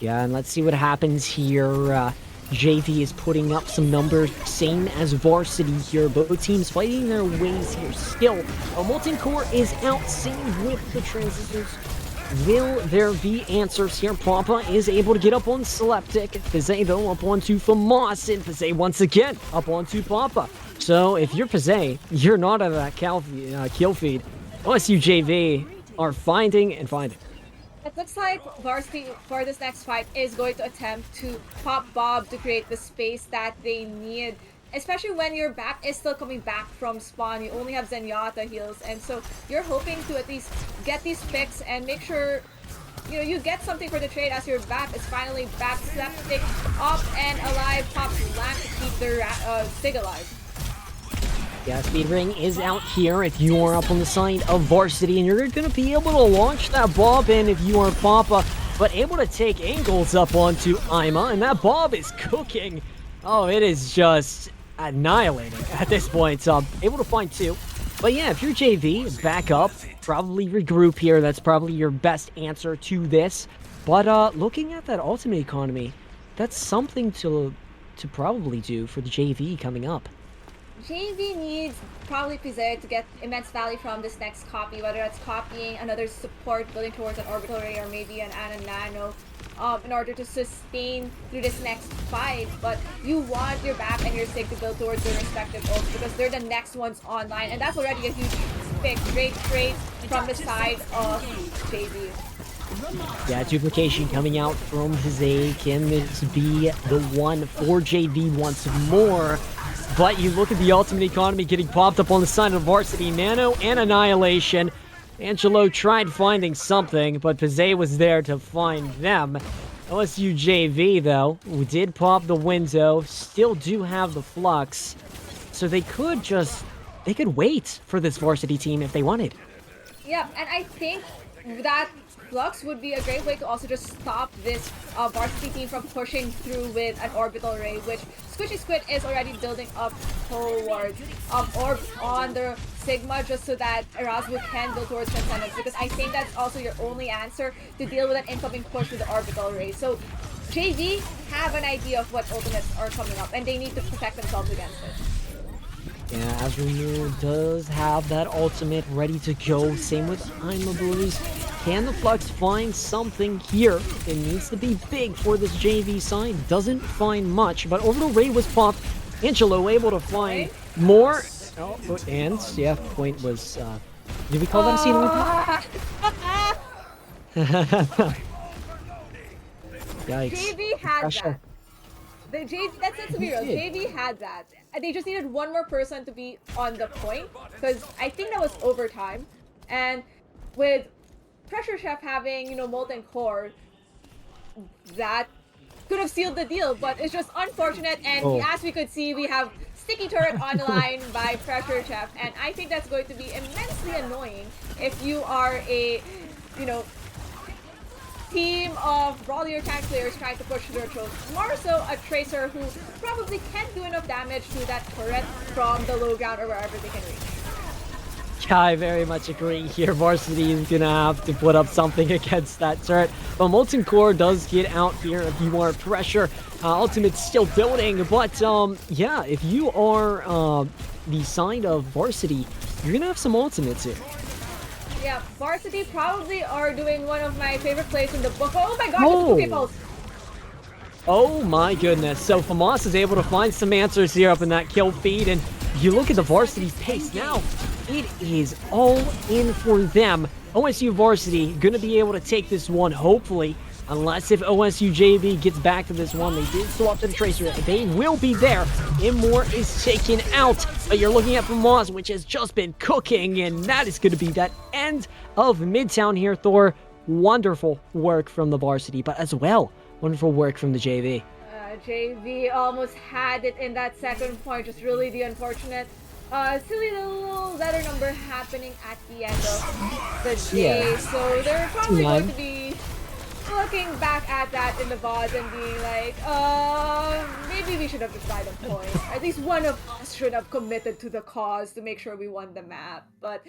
Speaker 1: Yeah, and let's see what happens here. JV is putting up some numbers, same as Varsity here. Both teams fighting their ways here still. A Molten Core is out, same with the transistors. Will there be answers here? Papa is able to get up on Sleptic. Pizze, though, up onto Famas, and Pizze once again up onto Papa. So if you're Pizze, you're not at that kill feed. OSU JV are finding and finding.
Speaker 2: It looks like Varsity for this next fight is going to attempt to pop Bob to create the space that they need, especially when your back is still coming back from spawn. You only have Zenyatta heals, and so you're hoping to at least get these picks and make sure you get something for the trade as your back is finally back. Sleptic up and alive, pops Lamp to keep the Sig alive.
Speaker 1: Yeah, Speed Ring is out here if you are up on the side of Varsity, and you're going to be able to launch that Bob in if you are Papa, but able to take angles up onto Ima, and that Bob is cooking. Oh, it is just annihilating at this point. Able to find two. But yeah, if you're JV, back up, probably regroup here. That's probably your best answer to this. But looking at that ultimate economy, that's something to probably do for the JV coming up.
Speaker 2: JV needs probably Pizze to get immense value from this next copy, whether it's copying another support, building towards an orbital ray, or maybe an Ana Nano, in order to sustain through this next fight. But you want your BAP and your SIG to build towards their respective ults, because they're the next ones online, and that's already a huge pick. Great trade from the side of JV.
Speaker 1: Yeah, duplication coming out from Pizze. Can this be the one for JV once more? But you look at the ultimate economy getting popped up on the side of Varsity. Nano and Annihilation. Angelo tried finding something, but Pizze was there to find them. OSU JV, though, who did pop the window, still do have the flux. So they could wait for this Varsity team if they wanted.
Speaker 2: Yeah, and I think that flux would be a great way to also just stop this varsity team from pushing through with an orbital ray, which Squishy Squid is already building up towards orb on the Sigma, just so that Erasmus can build towards Transcendence, because I think that's also your only answer to deal with an incoming push with the orbital ray. So JV have an idea of what ultimates are coming up, and they need to protect themselves against it.
Speaker 1: Yeah, Azrael does have that ultimate ready to go. Same with Ima Blues. Can the Flux find something here? It needs to be big for this JV side. Doesn't find much, but Orbital Ray was popped. Angelo able to find
Speaker 2: Right?
Speaker 1: more. Oh, and yeah, point was. Did we call that a scene replay? Yikes.
Speaker 2: JV had
Speaker 1: Pressure.
Speaker 2: that. The JV, let's be
Speaker 1: He
Speaker 2: real.
Speaker 1: did.
Speaker 2: JV had that. They just needed one more person to be on the point, because I think that was overtime. And with Pressure Chef having, Molten Core, that could have sealed the deal, but it's just unfortunate. And
Speaker 1: Oh,
Speaker 2: as we could see, we have Sticky Turret online by Pressure Chef, and I think that's going to be immensely annoying if you are a, you know, team of brawler tank players trying to push their troops. More so a Tracer who probably can't do enough damage to that turret from the low ground or wherever they can reach.
Speaker 1: yeah, I very much agree here. Varsity is gonna have to put up something against that turret. But Molten Core does get out here if you are pressure. Ultimate's still building, but yeah, if you are the side of Varsity, you're gonna have some ultimates here.
Speaker 2: Yeah, Varsity probably are doing one of my favorite plays in the book. Oh my gosh, it's Poke
Speaker 1: Oh,
Speaker 2: Pulse!
Speaker 1: oh my goodness. So Famas is able to find some answers here up in that kill feed, and you look at the Varsity pace now. It is all in for them. OSU Varsity gonna be able to take this one, hopefully. Unless if OSU JV gets back to this one, they did swap to the Tracer. They will be there. Immore is taken out. But you're looking at Famas, which has just been cooking, and that is going to be that end of Midtown here, Thor. Wonderful work from the Varsity, but as well, wonderful work from the JV.
Speaker 2: JV almost had it in that second point, just really the unfortunate silly little letter number happening at the end of the day.
Speaker 1: Yeah,
Speaker 2: So they're probably going to
Speaker 1: 2-9.
Speaker 2: be looking back at that in the VODs and being like, maybe we should have just died a point. At least one of us should have committed to the cause to make sure we won the map. But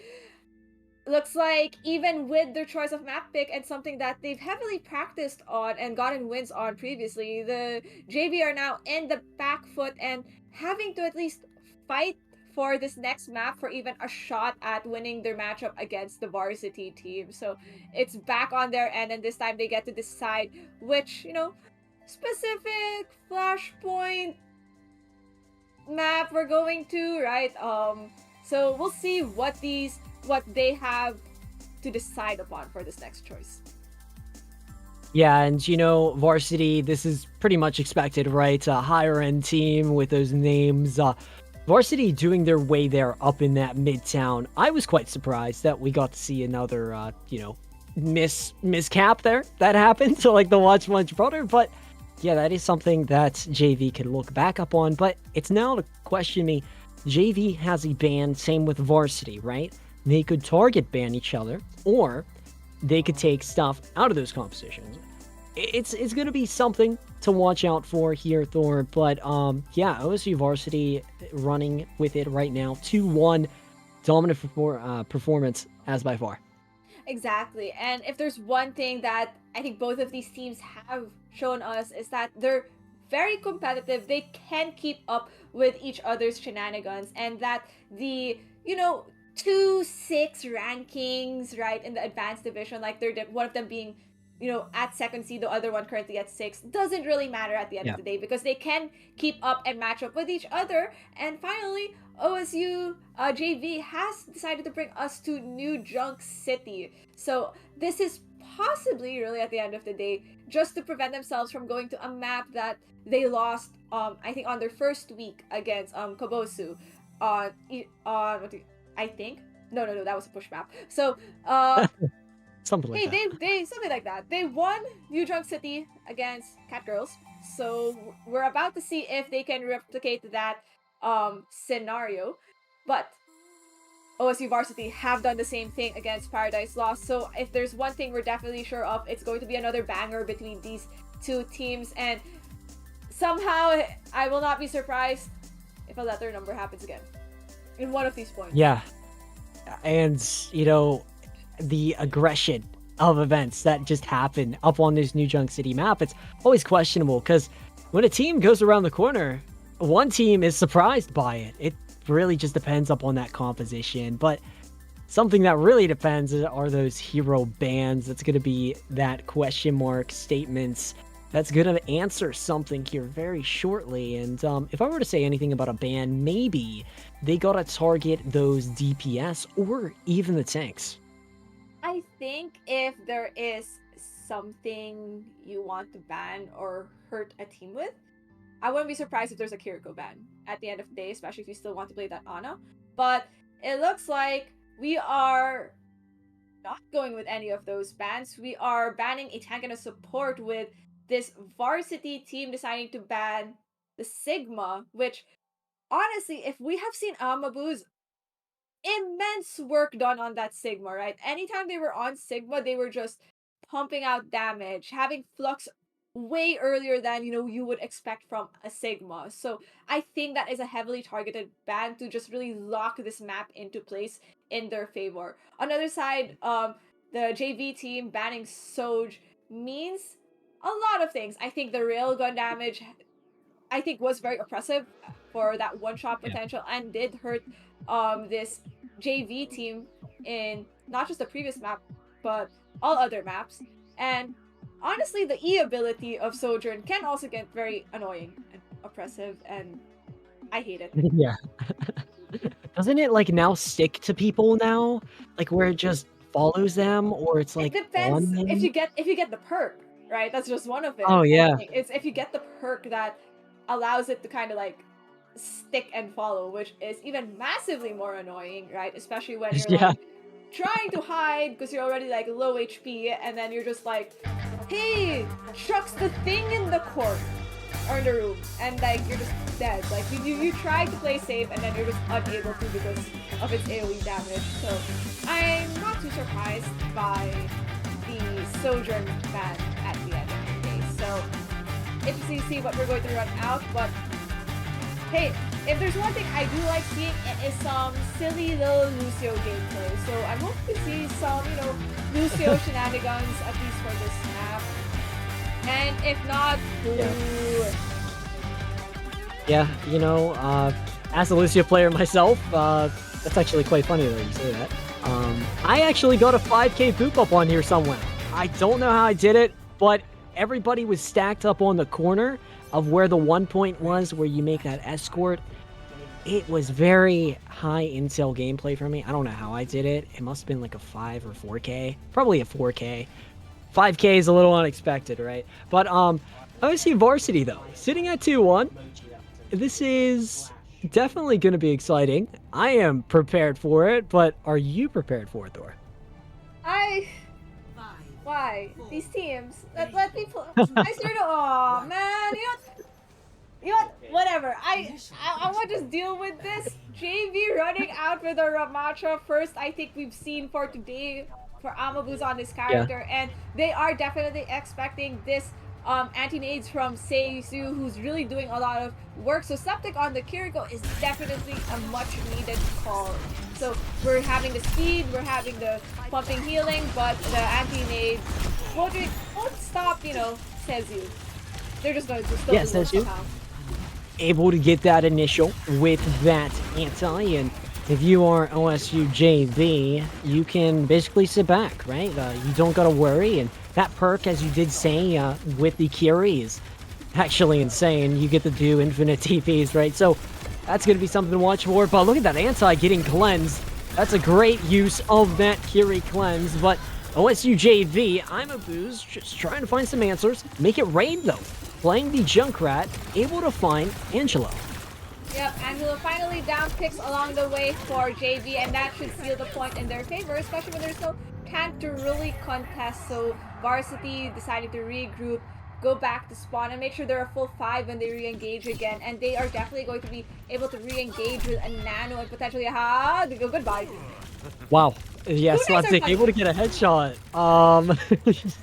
Speaker 2: looks like even with their choice of map pick and something that they've heavily practiced on and gotten wins on previously, the JV are now in the back foot and having to at least fight for this next map for even a shot at winning their matchup against the varsity team. So it's back on their end, and this time they get to decide which, specific flashpoint map we're going to, right? So we'll see what they have to decide upon for this next choice.
Speaker 1: Yeah, and Varsity, this is pretty much expected, right? A higher end team with those names. Varsity doing their way there up in that Midtown. I was quite surprised that we got to see another, miscap there that happened to like the Watch Munch brother. But yeah, that is something that JV can look back up on. But it's now to question me. JV has a ban, same with Varsity, right? They could target ban each other, or they could take stuff out of those competitions. It's gonna be something to watch out for here, Thor. But yeah, OSU Varsity running with it right now, 2-1, dominant performance as by far.
Speaker 2: Exactly. And if there's one thing that I think both of these teams have shown us is that they're very competitive. They can keep up with each other's shenanigans, and that the, 2-6 rankings, right, in the advanced division, like they're one of them being, at second seed, the other one currently at 6, doesn't really matter at the end of
Speaker 1: Yeah.
Speaker 2: the day because they can keep up and match up with each other. And finally, OSU JV has decided to bring us to New Junk City. So this is possibly really at the end of the day just to prevent themselves from going to a map that they lost I think on their first week against Kobosu on I think no, that was a push map. So
Speaker 1: Something like
Speaker 2: hey,
Speaker 1: that.
Speaker 2: they something like that. They won New Junk City against Cat Girls. So we're about to see if they can replicate that scenario. But OSU Varsity have done the same thing against Paradise Lost. So if there's one thing we're definitely sure of, it's going to be another banger between these two teams. And somehow I will not be surprised if a letter number happens again in one of these points.
Speaker 1: Yeah, and the aggression of events that just happen up on this New Junk City map, it's always questionable because when a team goes around the corner, one team is surprised by it. It really just depends upon that composition. But something that really depends are those hero bans. That's going to be that question mark statements. That's going to answer something here very shortly. And if I were to say anything about a ban, maybe they got to target those DPS or even the tanks.
Speaker 2: I think if there is something you want to ban or hurt a team with, I wouldn't be surprised if there's a Kiriko ban at the end of the day, especially if you still want to play that Ana. But it looks like we are not going with any of those bans. We are banning a tank and a support with this Varsity team deciding to ban the Sigma, which honestly, if we have seen Amabu's immense work done on that Sigma, right? Anytime they were on Sigma, they were just pumping out damage, having flux way earlier than you would expect from a Sigma. So I think that is a heavily targeted ban to just really lock this map into place in their favor. On the other side, the JV team banning Soj means a lot of things. I think the railgun damage was very oppressive for that one shot
Speaker 1: Yeah.
Speaker 2: potential and did hurt this JV team in not just the previous map but all other maps. And honestly, the E ability of Sojourn can also get very annoying and oppressive, and I hate it.
Speaker 1: Yeah. Doesn't it like now stick to people now? Like where it just follows them or it's
Speaker 2: It
Speaker 1: like
Speaker 2: depends
Speaker 1: on them?
Speaker 2: if you get the perk, right? That's just one of it.
Speaker 1: Oh
Speaker 2: I
Speaker 1: yeah.
Speaker 2: think it's if you get the perk that allows it to kind of like stick and follow, which is even massively more annoying, right? Especially when you're
Speaker 1: Yeah.
Speaker 2: like trying to hide because you're already like low HP, and then you're just like, hey, chucks the thing in the court or in the room, and like you're just dead. Like you try to play safe, and then you're just unable to because of its AoE damage. So I'm not too surprised by the Sojourn ban at the end of the day. So interesting to see what we're going to run out, but hey, if there's one thing I do like seeing, it is some silly little Lucio gameplay. So I'm hoping to see some, Lucio shenanigans, at least for this map. And if not, boo.
Speaker 1: Yeah, as a Lucio player myself, that's actually quite funny that you say that. I actually got a 5k poop up on here somewhere. I don't know how I did it, but everybody was stacked up on the corner of where the 1 point was, where you make that escort. It was very high intel gameplay for me. I don't know how I did it. It must have been like a 5 or 4k. Probably a 4k. 5k is a little unexpected, right? But OSU Varsity, though, sitting at 2-1. This is definitely going to be exciting. I am prepared for it, but are you prepared for it, Thor?
Speaker 2: Why? These teams. Let me play. I sort of. Aw, man. You know what? Whatever. I want to just deal with this. JV running out with a Ramacha first. I think we've seen for today for Amabu's on this character, and they are definitely expecting this anti-nades from Seisu, who's really doing a lot of work. So Septic on the Kiriko is definitely a much needed call. So we're having the speed, we're having the pumping healing, but the anti-nades won't stop, Seisu. They're just going to still do it somehow.
Speaker 1: Able to get that initial with that anti, and if you are OSU JV, you can basically sit back, right? You don't gotta worry, and that perk, as you did say, with the Curie is actually insane. You get to do infinite TPs, right? So that's gonna be something to watch for, but look at that anti getting cleansed. That's a great use of that Curie cleanse, but OSU JV, I'm a booze, just trying to find some answers. Make it rain, though. Playing the Junkrat, able to find Angelo.
Speaker 2: Yep, Angelo finally down picks along the way for JV, and that should seal the point in their favor, especially when there's no tank to really contest. So Varsity decided to regroup, go back to spawn and make sure they're a full 5 when they re-engage again. And they are definitely going to be able to re-engage with a nano and potentially goodbye.
Speaker 1: Wow. Yeah,
Speaker 2: Kunais are
Speaker 1: Slapstick able to
Speaker 2: punching.
Speaker 1: get a headshot.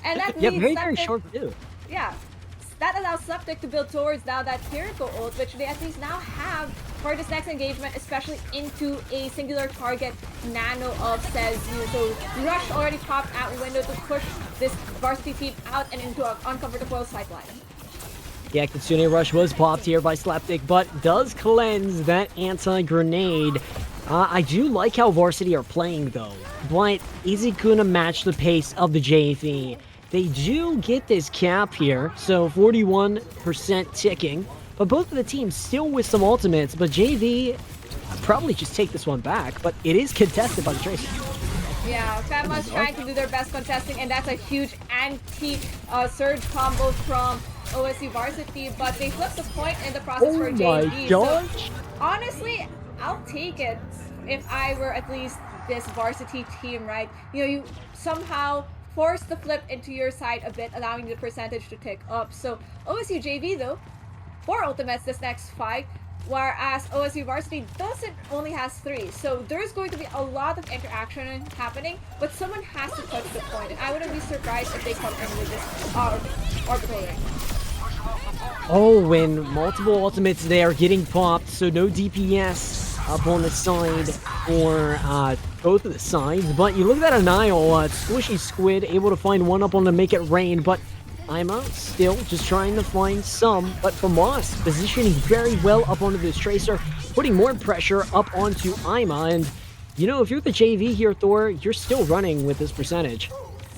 Speaker 2: And that
Speaker 1: Yeah,
Speaker 2: leads
Speaker 1: very, very
Speaker 2: Slapstick,
Speaker 1: sharp too.
Speaker 2: yeah, that allows Slapstick to build towards now that Kiriko ult, which they at least now have for this next engagement, especially into a singular target nano of Sezu. So Rush already popped out window to push this Varsity team out and into an uncomfortable sideline.
Speaker 1: Yeah, Kitsune Rush was popped here by Slapstick, but does cleanse that anti-grenade. I do like how Varsity are playing, though, but is it gonna match the pace of the JV? They do get this cap here, so 41% ticking, but both of the teams still with some ultimates, but JV probably just take this one back, but it is contested by the Tracer.
Speaker 2: Yeah, Fama's trying to do their best contesting, and that's a huge anti-surge combo from OSU Varsity, but they flipped the point in the process for JV.
Speaker 1: gosh!
Speaker 2: So, honestly, I'll take it if I were at least this Varsity team, right? You know, you somehow force the flip into your side a bit, allowing the percentage to tick up. So, OSU JV, though, 4 ultimates this next fight, whereas OSU Varsity doesn't only has 3. So there's going to be a lot of interaction happening, but someone has to touch the point, and I wouldn't be surprised if they come in with this orbital ring.
Speaker 1: Oh, when multiple ultimates there getting popped, so no DPS up on the side for both of the sides. But you look at that Anile, Squishy Squid able to find one up on to make it rain, but Ima still just trying to find some, but Famas positioning very well up onto this Tracer, putting more pressure up onto Ima, and you know, if you're the JV here, Thor, you're still running with this percentage.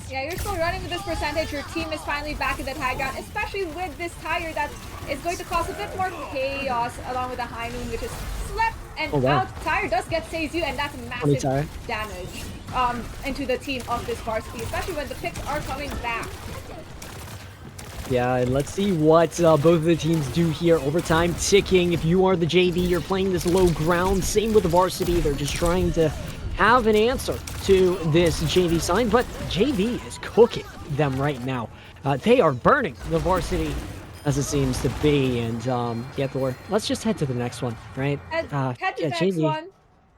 Speaker 2: Yeah, you're still running with this percentage. Your team is finally back in that high ground, especially with this tire that is going to cause a bit more chaos along with the high noon, which is slept and out. Tire does get Sezu, and that's massive damage into the team of this Varsity, especially when the picks are coming back.
Speaker 1: Yeah, and let's see what both of the teams do here. Overtime ticking. If you are the JV, you're playing this low ground. Same with the Varsity. They're just trying to have an answer to this JV side, but JV is cooking them right now. They are burning the Varsity, as it seems to be. And yeah, Thor, let's just head to the next one, right?
Speaker 2: Head to the next one.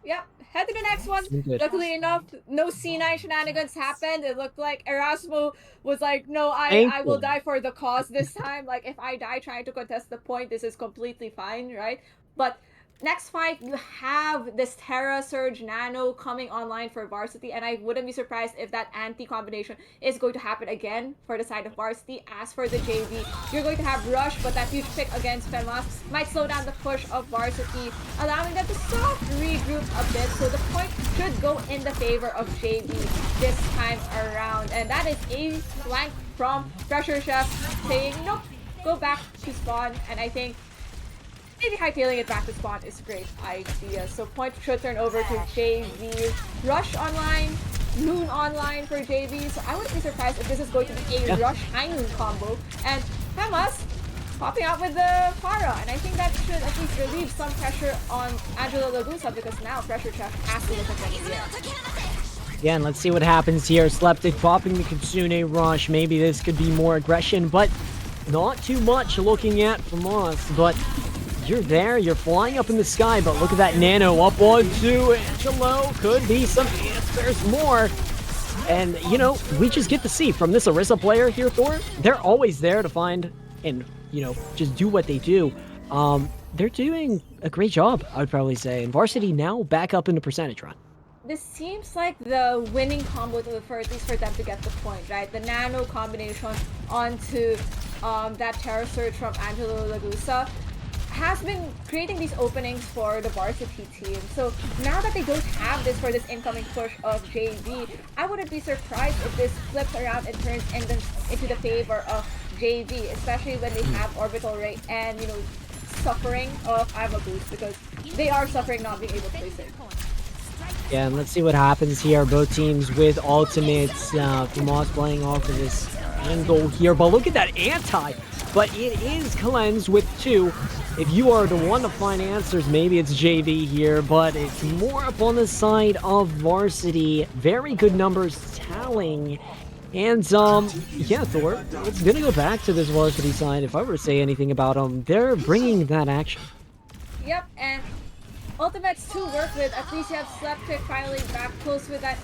Speaker 2: Yep, head to the next one. Luckily enough, no C9 shenanigans happened. It looked like Erasmo was like, no, I will die for the cause this time. Like, if I die trying to contest the point, this is completely fine, right? But next fight, you have this Terra Surge Nano coming online for Varsity, and I wouldn't be surprised if that anti-combination is going to happen again for the side of Varsity. As for the JV, you're going to have Rush, but that huge pick against Femas might slow down the push of Varsity, allowing them to soft regroup a bit, so the point should go in the favor of JV this time around. And that is a flank from Pressure Chef saying, nope, go back to spawn, and I think maybe hightailing it back to spawn is a great idea. So point should turn over to JV. Rush online, Noon online for JV. So I wouldn't be surprised if this is going to be a Rush High Noon combo. And Femas popping out with the Para. And I think that should at least relieve some pressure on Angelo Lagusa, because now Pressure Chef has to look at the
Speaker 1: Yeah, and let's see what happens here. Slapstick popping the Kitsune Rush. Maybe this could be more aggression, but not too much looking at from us. But you're there, you're flying up in the sky, but look at that Nano up onto Angelo. Could be some answers more. And, you know, we just get to see from this Orisa player here, Thor, they're always there to find and, you know, just do what they do. They're doing a great job, I would probably say. And Varsity now back up in the percentage run.
Speaker 2: This seems like the winning combo for at least for them to get the point, right? The Nano combination onto that Terra Surge from Angelo Lagusa has been creating these openings for the Varsity team. So now that they don't have this for this incoming push of JV, I wouldn't be surprised if this flips around and turns into the favor of JV, especially when they have Orbital Ray and, you know, suffering of Ima boost, because they are suffering not being able to place it.
Speaker 1: Yeah, and let's see what happens here. Both teams with ultimates. Famas playing off of this angle here, but look at that anti. But it is cleansed with 2. If you are the one to find answers, maybe it's JV here, but it's more up on the side of Varsity. Very good numbers tallying. And yeah, Thor, it's gonna go back to this varsity side. If I were to say anything about them, they're bringing that action.
Speaker 2: Yep, and Ultimates to work with. At least you have Sleptic finally back close with that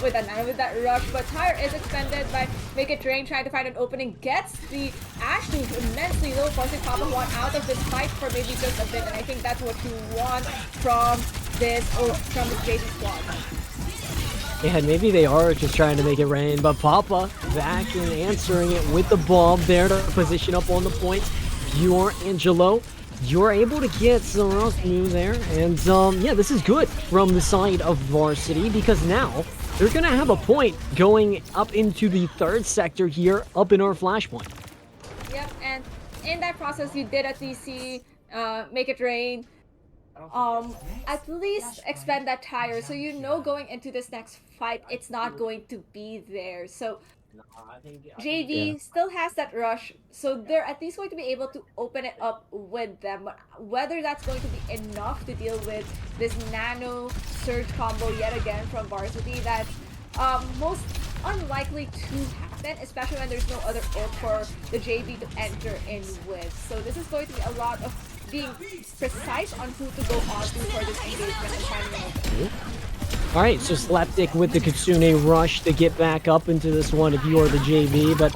Speaker 2: with that rush. But Tire is expended by Make It Rain trying to find an opening. Gets the Ash to immensely low, forcing Papa One out of this fight for maybe just a bit. And I think that's what you want from this JD squad.
Speaker 1: Yeah, and maybe they are just trying to make it rain, but Papa back and answering it with the bomb there to position up on the point. Pure Angelo, you're able to get some new there, and yeah, this is good from the side of Varsity because now they're gonna have a point going up into the third sector here, up in our flashpoint.
Speaker 2: Yep, and in that process, you did at least see Make It Rain. At least expend that tire so you know going into this next fight it's not going to be there. So JV still has that rush, so they're at least going to be able to open it up with them. But whether that's going to be enough to deal with this nano surge combo yet again from Varsity, that's most unlikely to happen, especially when there's no other ult for the JV to enter in with. So this is going to be a lot of being precise on who to go on to for this engagement and finding an opening.
Speaker 1: Alright, so Slapdick with the Kitsune rush to get back up into this one if you are the JV, but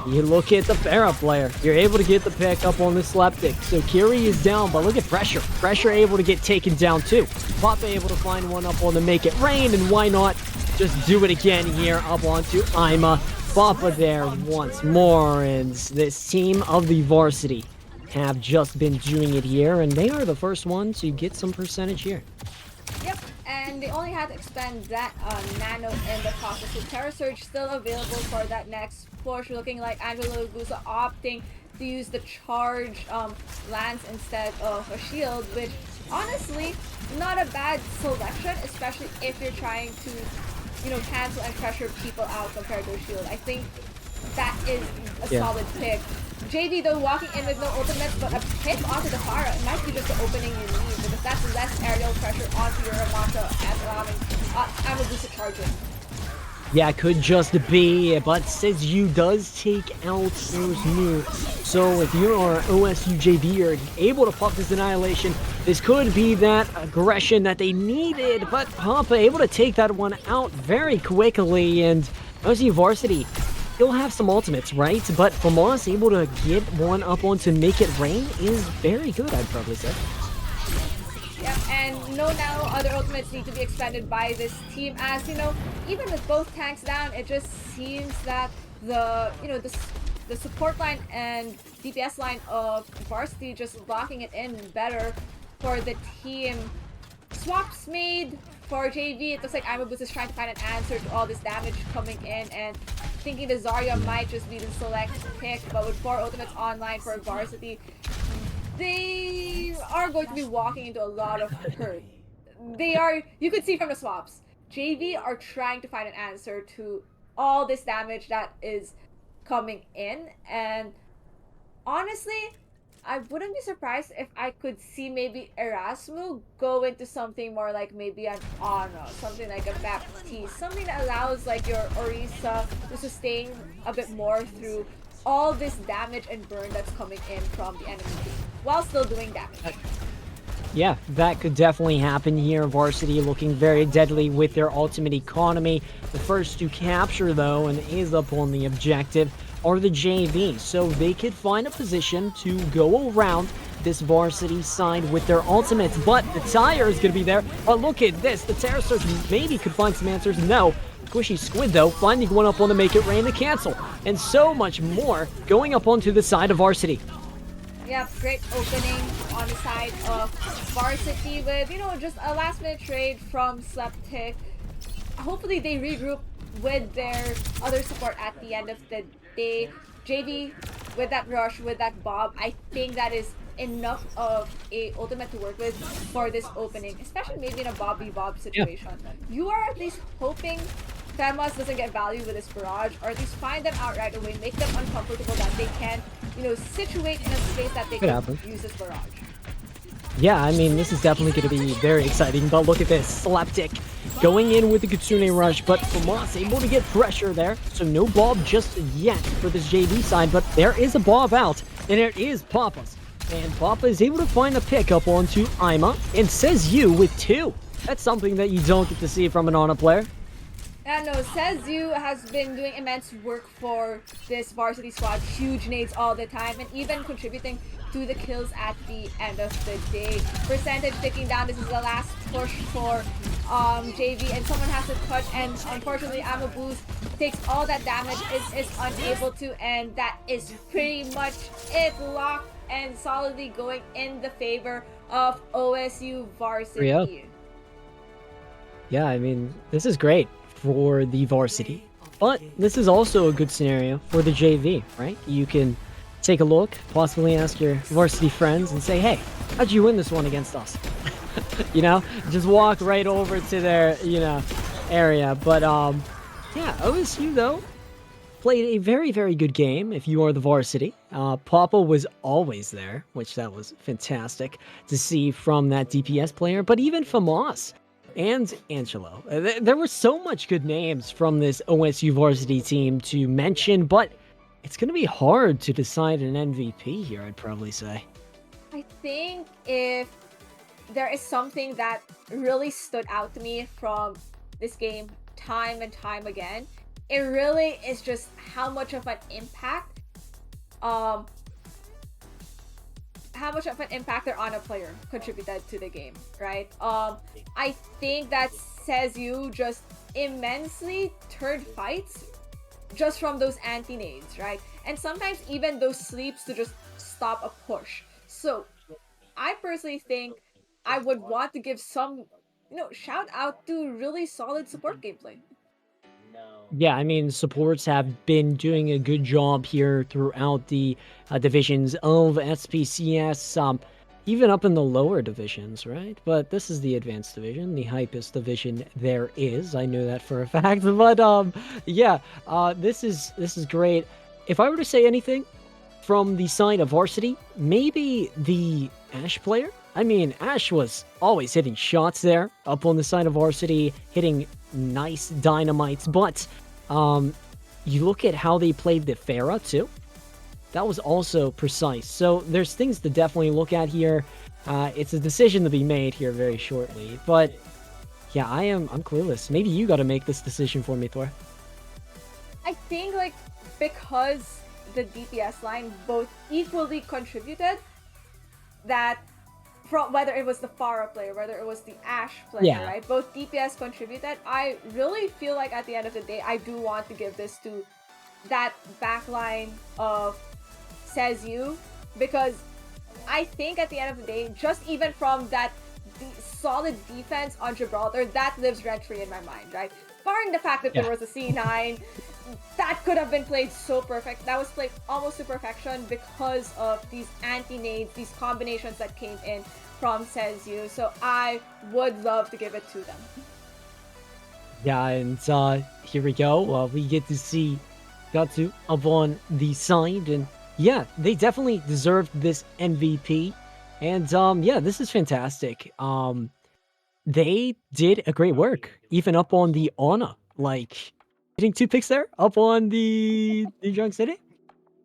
Speaker 1: you look at the Pharah player. You're able to get the pick up on the Slapdick. So Kiri is down, but look at Pressure. Pressure able to get taken down too. Papa able to find one up on the Make It Rain, and why not just do it again here up onto Ima. Papa there once more, and this team of the Varsity have just been doing it here, and they are the first one to get some percentage here.
Speaker 2: Yep, and they only had to expend that nano in the process. So Terra Surge still available for that next push, looking like Angelo Gusa opting to use the charge lance instead of a shield, which honestly, not a bad selection, especially if you're trying to, you know, cancel and pressure people out compared to a shield. I think that is a solid pick. JD though walking in with no ultimates, but a pick onto the Pharah, it might be just the opening you need, because that's less aerial pressure onto your Ramata as allowing Amabusa charging.
Speaker 1: Yeah, it could just be, but Seju does take out those new. So if you are OSU JV, you're able to pop this Annihilation. This could be that aggression that they needed, but Papa able to take that one out very quickly, and OSU Varsity still have some ultimates, right? But Famas able to get one up onto Make It Rain is very good, I'd probably say.
Speaker 2: Yep, and no now other ultimates need to be expended by this team, as you know, even with both tanks down, it just seems that the the support line and DPS line of Varsity just locking it in better for the team. Swaps made for JV. It looks like Imabus is trying to find an answer to all this damage coming in, and thinking the Zarya might just be the select pick, but with 4 ultimates online for Varsity, they are going to be walking into a lot of hurt. They are, you could see from the swaps, JV are trying to find an answer to all this damage that is coming in, and honestly, I wouldn't be surprised if I could see maybe Erasmu go into something more like maybe an Ana, something like a Baptiste, something that allows like your Orisa to sustain a bit more through all this damage and burn that's coming in from the enemy team, while still doing damage.
Speaker 1: Yeah, that could definitely happen here. Varsity looking very deadly with their ultimate economy. The first to capture, though, and is up on the objective, are the JV. So they could find a position to go around this Varsity side with their ultimates. But the tire is going to be there. But look at this. The Terror Surge maybe could find some answers. No. Squishy Squid, though, finding one up on the Make It Rain to cancel. And so much more going up onto the side of Varsity.
Speaker 2: Yeah, great opening on the side of Varsity with, you know, just a last-minute trade from Sleptic. Hopefully they regroup with their other support at the end of the day. JV, with that rush, with that Bob, I think that is enough of a ultimate to work with for this opening, especially maybe in a Bob v Bob situation. Yeah. You are at least hoping Famas doesn't get value with this barrage, or at least find them out right away, make them uncomfortable that they can, you know, situate in a space that they can use this barrage.
Speaker 1: Yeah, I mean, this is definitely going to be very exciting, but look at this. Slapdick going in with the Kitsune Rush, but Famas able to get pressure there, so no Bob just yet for this JV side, but there is a Bob out, and it is Papa's. And Papa is able to find a pickup onto Ima, and says you with 2. That's something that you don't get to see from an Ana player.
Speaker 2: Yeah, no, Says You has been doing immense work for this varsity squad. Huge nades all the time, and even contributing to the kills at the end of the day. Percentage ticking down. This is the last push for JV, and someone has to touch, and unfortunately Amabuz takes all that damage, is unable to, and that is pretty much it. Locked and solidly going in the favor of OSU Varsity.
Speaker 1: Yeah, I mean, this is great for the varsity, but this is also a good scenario for the JV, right? You can take a look, possibly ask your varsity friends and say, hey, how'd you win this one against us? You know, just walk right over to their, area. But, yeah, OSU, though, played a very, very good game if you are the varsity. Papa was always there, which that was fantastic to see from that DPS player, but even Famas and Angelo. There were so much good names from this OSU varsity team to mention, but it's going to be hard to decide an MVP here, I'd probably say.
Speaker 2: I think if there is something that really stood out to me from this game time and time again, it really is just how much of an impact their Ana player contributed to the game, right? I think that Says You just immensely turned fights just from those anti-nades, right? And sometimes even those sleeps to just stop a push. So I personally think I would want to give some, shout out to really solid support gameplay.
Speaker 1: Yeah, I mean, supports have been doing a good job here throughout the divisions of SPCS, even up in the lower divisions, right? But this is the advanced division, the hypest division there is. I know that for a fact. But yeah, this is great. If I were to say anything from the side of varsity, maybe the Ash player. I mean, Ash was always hitting shots there up on the side of varsity, hitting nice dynamites, but you look at how they played the Farah too. That was also precise. So there's things to definitely look at here. It's a decision to be made here very shortly. But yeah, I'm clueless. Maybe you got to make this decision for me, Thor.
Speaker 2: I think because the DPS line both equally contributed, that from whether it was the Farah player, whether it was the Ash player, right? Both DPS contributed. I really feel like at the end of the day, I do want to give this to that backline of Says You, because I think at the end of the day, just even from that solid defense on Gibraltar, that lives rent-free in my mind, right? Barring the fact that there was a C9, that could have been played so perfect. That was played almost to perfection because of these anti-nades, these combinations that came in from Says You. So I would love to give it to them.
Speaker 1: Yeah, and here we go. We get to see Gatsu up on the side, and yeah, they definitely deserved this MVP. And yeah, this is fantastic. They did a great work, even up on the Ana, like getting 2 picks there up on the New Junk City.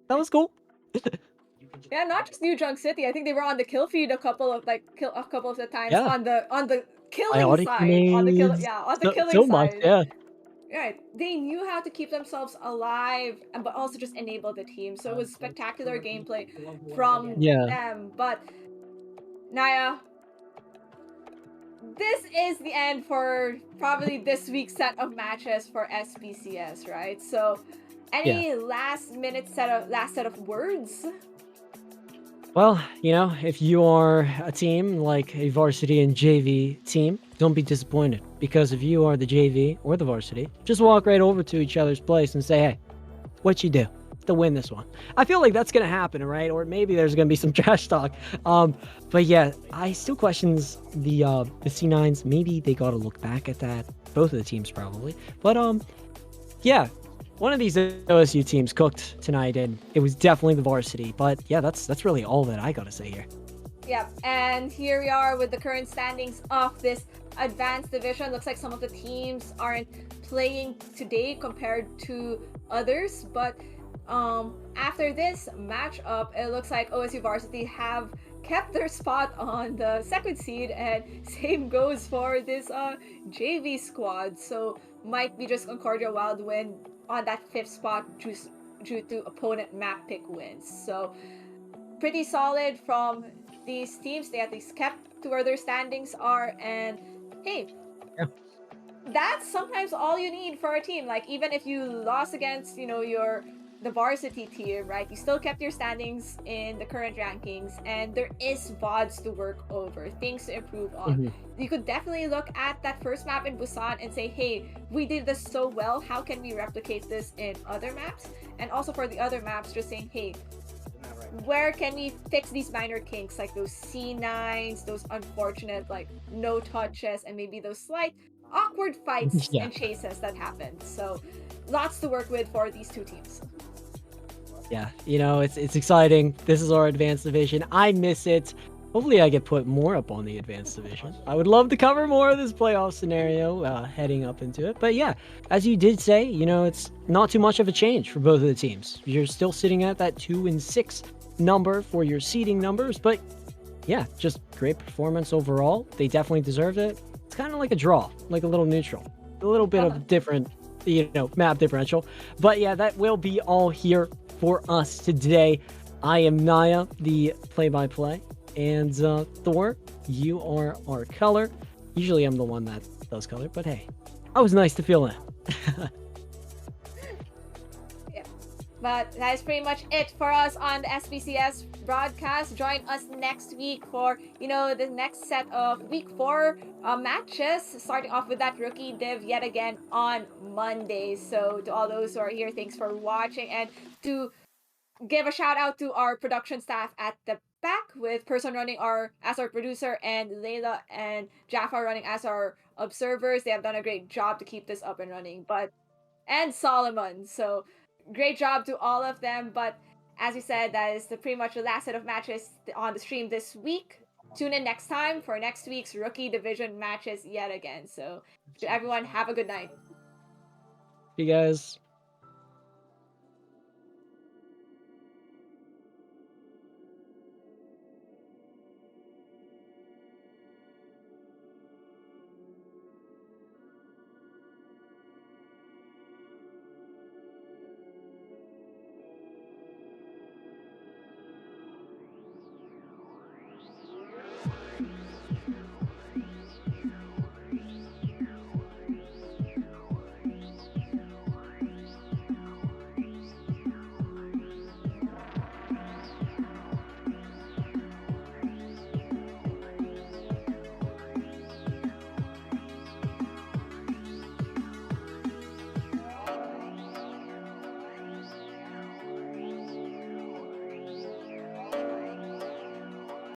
Speaker 1: That was cool.
Speaker 2: Yeah, not just New Junk City. I think they were on the kill feed a couple of the times on the killing
Speaker 1: Biotic
Speaker 2: side. On the killing
Speaker 1: so much,
Speaker 2: side.
Speaker 1: yeah.
Speaker 2: Right. They knew how to keep themselves alive, but also just enable the team. So it was spectacular gameplay from them. But Naya, this is the end for probably this week's set of matches for SPCS, right? So any last set of words?
Speaker 1: Well, if you are a team like a varsity and JV team, don't be disappointed, because if you are the JV or the varsity, just walk right over to each other's place and say, hey, what you do to win this one? I feel like that's going to happen, right? Or maybe there's going to be some trash talk. But yeah, I still questions the C9s. Maybe they got to look back at that. Both of the teams probably. But yeah, one of these OSU teams cooked tonight, and it was definitely the varsity. But yeah, that's really all that I got to say here.
Speaker 2: Yep, and here we are with the current standings of this advanced division. Looks like some of the teams aren't playing today compared to others, but after this matchup, it looks like OSU Varsity have kept their spot on the second seed, and same goes for this JV squad. So might be just Concordia Wild win on that fifth spot due to opponent map pick wins. So pretty solid from these teams. They at least kept to where their standings are. And hey,
Speaker 1: Yeah.
Speaker 2: that's sometimes all you need for a team. Like even if you lost against, your the varsity team, right? You still kept your standings in the current rankings, and there is VODs to work over, things to improve on.
Speaker 1: Mhm.
Speaker 2: You could definitely look at that first map in Busan and say, hey, we did this so well. How can we replicate this in other maps? And also for the other maps, just saying, hey, where can we fix these minor kinks like those C9s, those unfortunate like no touches, and maybe those slight awkward fights
Speaker 1: Yeah.
Speaker 2: and chases that happen. So lots to work with for these two teams.
Speaker 1: Yeah, it's exciting. This is our advanced division. I miss it. Hopefully, I get put more up on the advanced division. I would love to cover more of this playoff scenario heading up into it. But yeah, as you did say, it's not too much of a change for both of the teams. You're still sitting at that 2-6 number for your seeding numbers. But yeah, just great performance overall. They definitely deserved it. It's kind of like a draw, like a little neutral, a little bit
Speaker 2: Uh-huh.
Speaker 1: of different, map differential. But yeah, that will be all here for us today. I am Naya, the play-by-play, and Thor, you are our color. Usually I'm the one that does color, but hey, that was nice to fill in.
Speaker 2: Yeah. But that is pretty much it for us on the SPCS broadcast. Join us next week for, the next set of week 4 matches, starting off with that rookie div yet again on Monday. So to all those who are here, thanks for watching, and to give a shout out to our production staff at the back, with Person running as our producer, and Layla and Jaffa running as our observers. They have done a great job to keep this up and running. But and Solomon. So great job to all of them. But as you said, that is pretty much the last set of matches on the stream this week. Tune in next time for next week's rookie division matches yet again. So everyone have a good night.
Speaker 1: You guys.